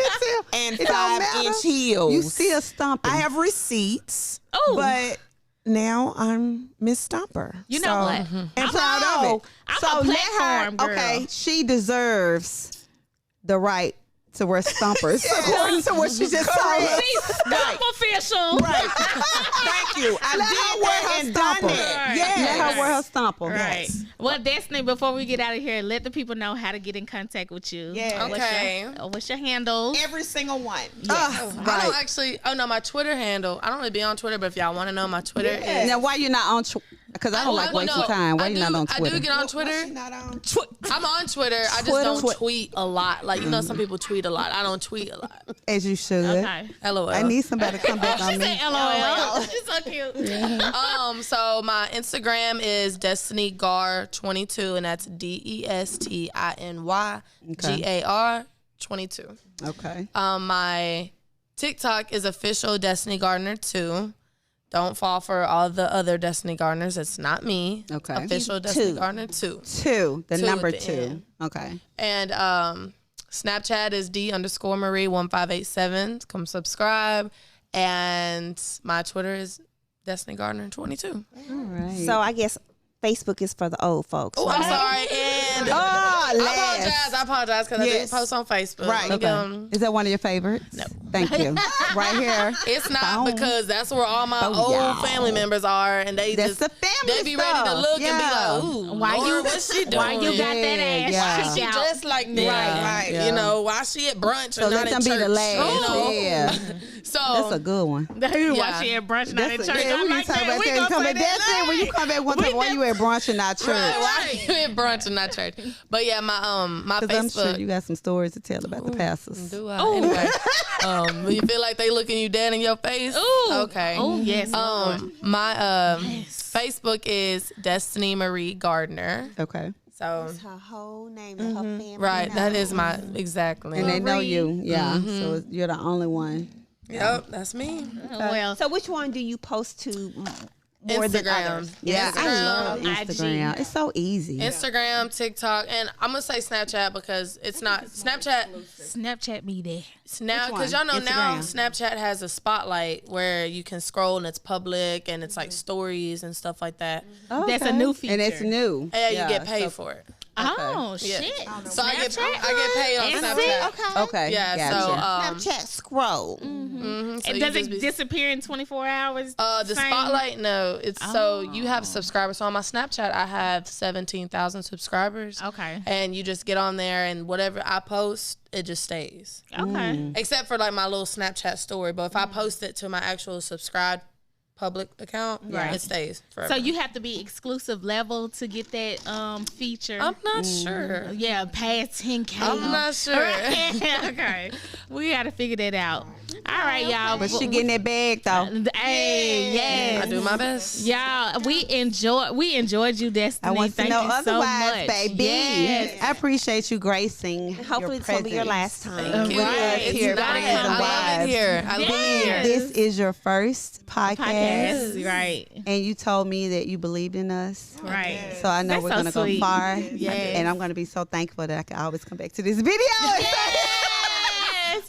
and It don't 5-inch heels. You still stomping. I have receipts, Oh. but now I'm Miss Stomper. You know what? And I'm proud of it. I'm a platform girl. Okay, she deserves the right to wear stompers according to what she just told us. She's stomp official. Right. Thank you. I Let her did wear that her and done stomper. that. Right. Yes. Let her wear her stomper. Right. Well, Destiny, before we get out of here, let the people know how to get in contact with you. Yeah. What's your handle? Every single one. I don't actually. Oh no, my Twitter handle. I don't really be on Twitter, but if y'all want to know, my Twitter is. Now, why you not on? Because I don't like wasting time. Why you not on Twitter? I do get on Twitter. Not on. I'm on Twitter. I just don't tweet a lot. Like you know, some people tweet a lot. I don't tweet a lot. As you should. Okay. LOL. I need somebody to come back on She me. said LOL. She's so cute. So my Instagram is DestinyGar22, and that's DESTINYGAR 22. Okay. My TikTok is official Destiny Gardner 2. Don't fall for all the other Destiny Gardeners. It's not me. Okay. Official Destiny Gardner 2. 2. The Two number at the 2. end. Okay. And Snapchat is D_Marie1587. Come subscribe. And my Twitter is Destiny Gardner 22. All right. So I guess Facebook is for the old folks. Oh, I'm sorry. And I apologize because I Yes. do post on Facebook. Right. Okay. Is that one of your favorites? No. Thank you. Right here. It's not Boom. because that's where all my Oh, old yeah. family members are, and they That's just the family they be ready to stuff. look Yeah. and be like, "Ooh, Why Lord, you- what's she doing? Why you got that ass? Yeah. Why she out? dressed like that? Right. You know, why she at brunch So and let not them at be church? the last. You know? Yeah. So That's a good one. Why she at brunch, not at That's a- church? yeah, I we like can talk that. about We that. gonna You come say back that thing when you come back one time. Why you at brunch and not church? Right, why you at brunch and not church? But yeah, my Because I'm Facebook. sure you got some stories to tell about the pastors. Do I? Anyway, you feel like they looking you dead in your face? Ooh. Okay. Oh yes. Lord. My Facebook is Destiny Marie Gardner. Okay. So Her whole name and her family. right, that name. is my exactly. And they know you. Yeah. So you're the only one. Yep, that's me. Well, So which one do you post to more than Instagram. others? Yeah, I Instagram, love IG. Instagram. It's so easy. Instagram, TikTok, and I'm gonna say Snapchat because it's not Snapchat. Snapchat me there. Now, because y'all know Instagram. now Snapchat has a spotlight where you can scroll and it's public and it's like stories and stuff like that. That's a new feature. And it's new. Yeah, you get paid for it. Oh Yeah. shit. So I get paid on Is Snapchat. it? Okay. Okay. Yeah, Gotcha. so Snapchat scroll. so And you does just it be- disappear in 24 hours? The Same? spotlight, no. It's so you have subscribers. So on my Snapchat, I have 17,000 subscribers. Okay. And you just get on there, and whatever I post, it just stays. Okay. Except for like my little Snapchat story. But if I post it to my actual subscribed public account, Right. it stays forever. So you have to be exclusive level to get that feature. I'm not sure. Yeah, past 10K. I'm not sure. Okay. We got to figure that out. All right, y'all. But she getting that bag though. Hey, yes. I do my best. Y'all, we enjoyed you, Destiny. I want to Thank know you otherwise, so much. baby. Yes. I appreciate you gracing. Hopefully it's gonna be your last time. Thank you. Right. It's Here, not. Praise and I love Wives. it here. I love it here. This is your first podcast, Podcast, right. and you told me that you believed in us. Right. So I know That's we're so gonna sweet. go far, Yes. and I'm gonna be so thankful that I can always come back to this video. Yes.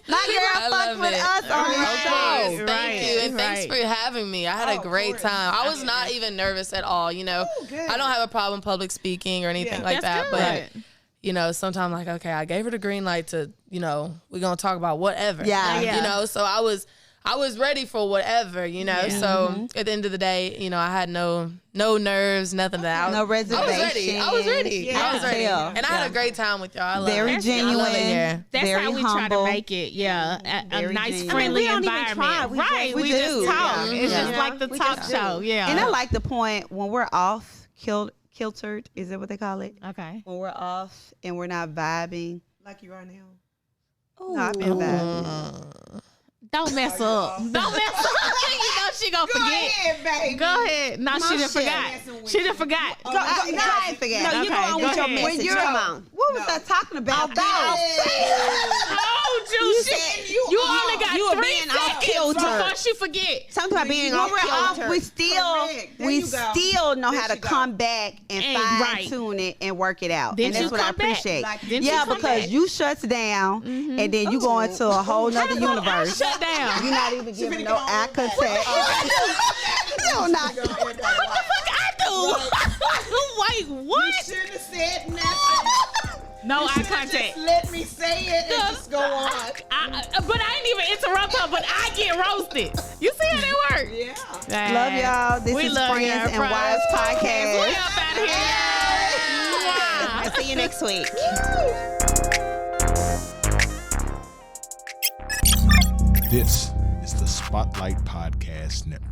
My girl fucked with us on the show. Thank you. And thanks for having me. I had a great time. I was not even nervous at all. You know, I don't have a problem public speaking or anything like that. But, you know, sometimes like, okay, I gave her the green light to, you know, we're going to talk about whatever. Yeah. You know, so I was ready for whatever, you know. Yeah. So at the end of the day, you know, I had no nerves, nothing that. No reservations. I was ready. Yeah. I was ready. And I had a great time with y'all. I love very it. genuine. I love it here. That's very how we humble. try to make it. Yeah, a nice, genuine. friendly we don't even environment. try. We just talk. Yeah. It's just Yeah. like the We talk just show. do. Yeah. And I like the point when we're off kiltered. Is that what they call it? Okay. When we're off and we're not vibing. Like you are now. No, I've been vibing. Don't mess up. Don't mess up. You know she gonna forget. Ahead, baby. Go ahead. No, she done shit. forgot. She done forgot. No, I ain't forget. No, you go on with your ahead. message. Come on. What was I talking about? Oh, Juicy. You only got You were 3 being off seconds kilter. before she forget. Something about being When off we're off, kilter. we still Correct. There we you go. still know There how to she go. come back and And fine right. tune it and work it out. Didn't and that's you what I come back? appreciate. Like, Didn't Yeah, you come because back? you shuts down and then you go into a whole nother I universe. shut down. You're not even giving no go eye on back. contact. You not. What the fuck I do? Wait, what? You shouldn't have said nothing. No eye Just contact. let me say it and just go on. But I ain't even interrupt her, but I get roasted. You see how that work? Yeah. Love y'all. This We is love Friends y'all. and Wives We podcast. up out of here. I'll see you next week. This is the Spotlight Podcast Network.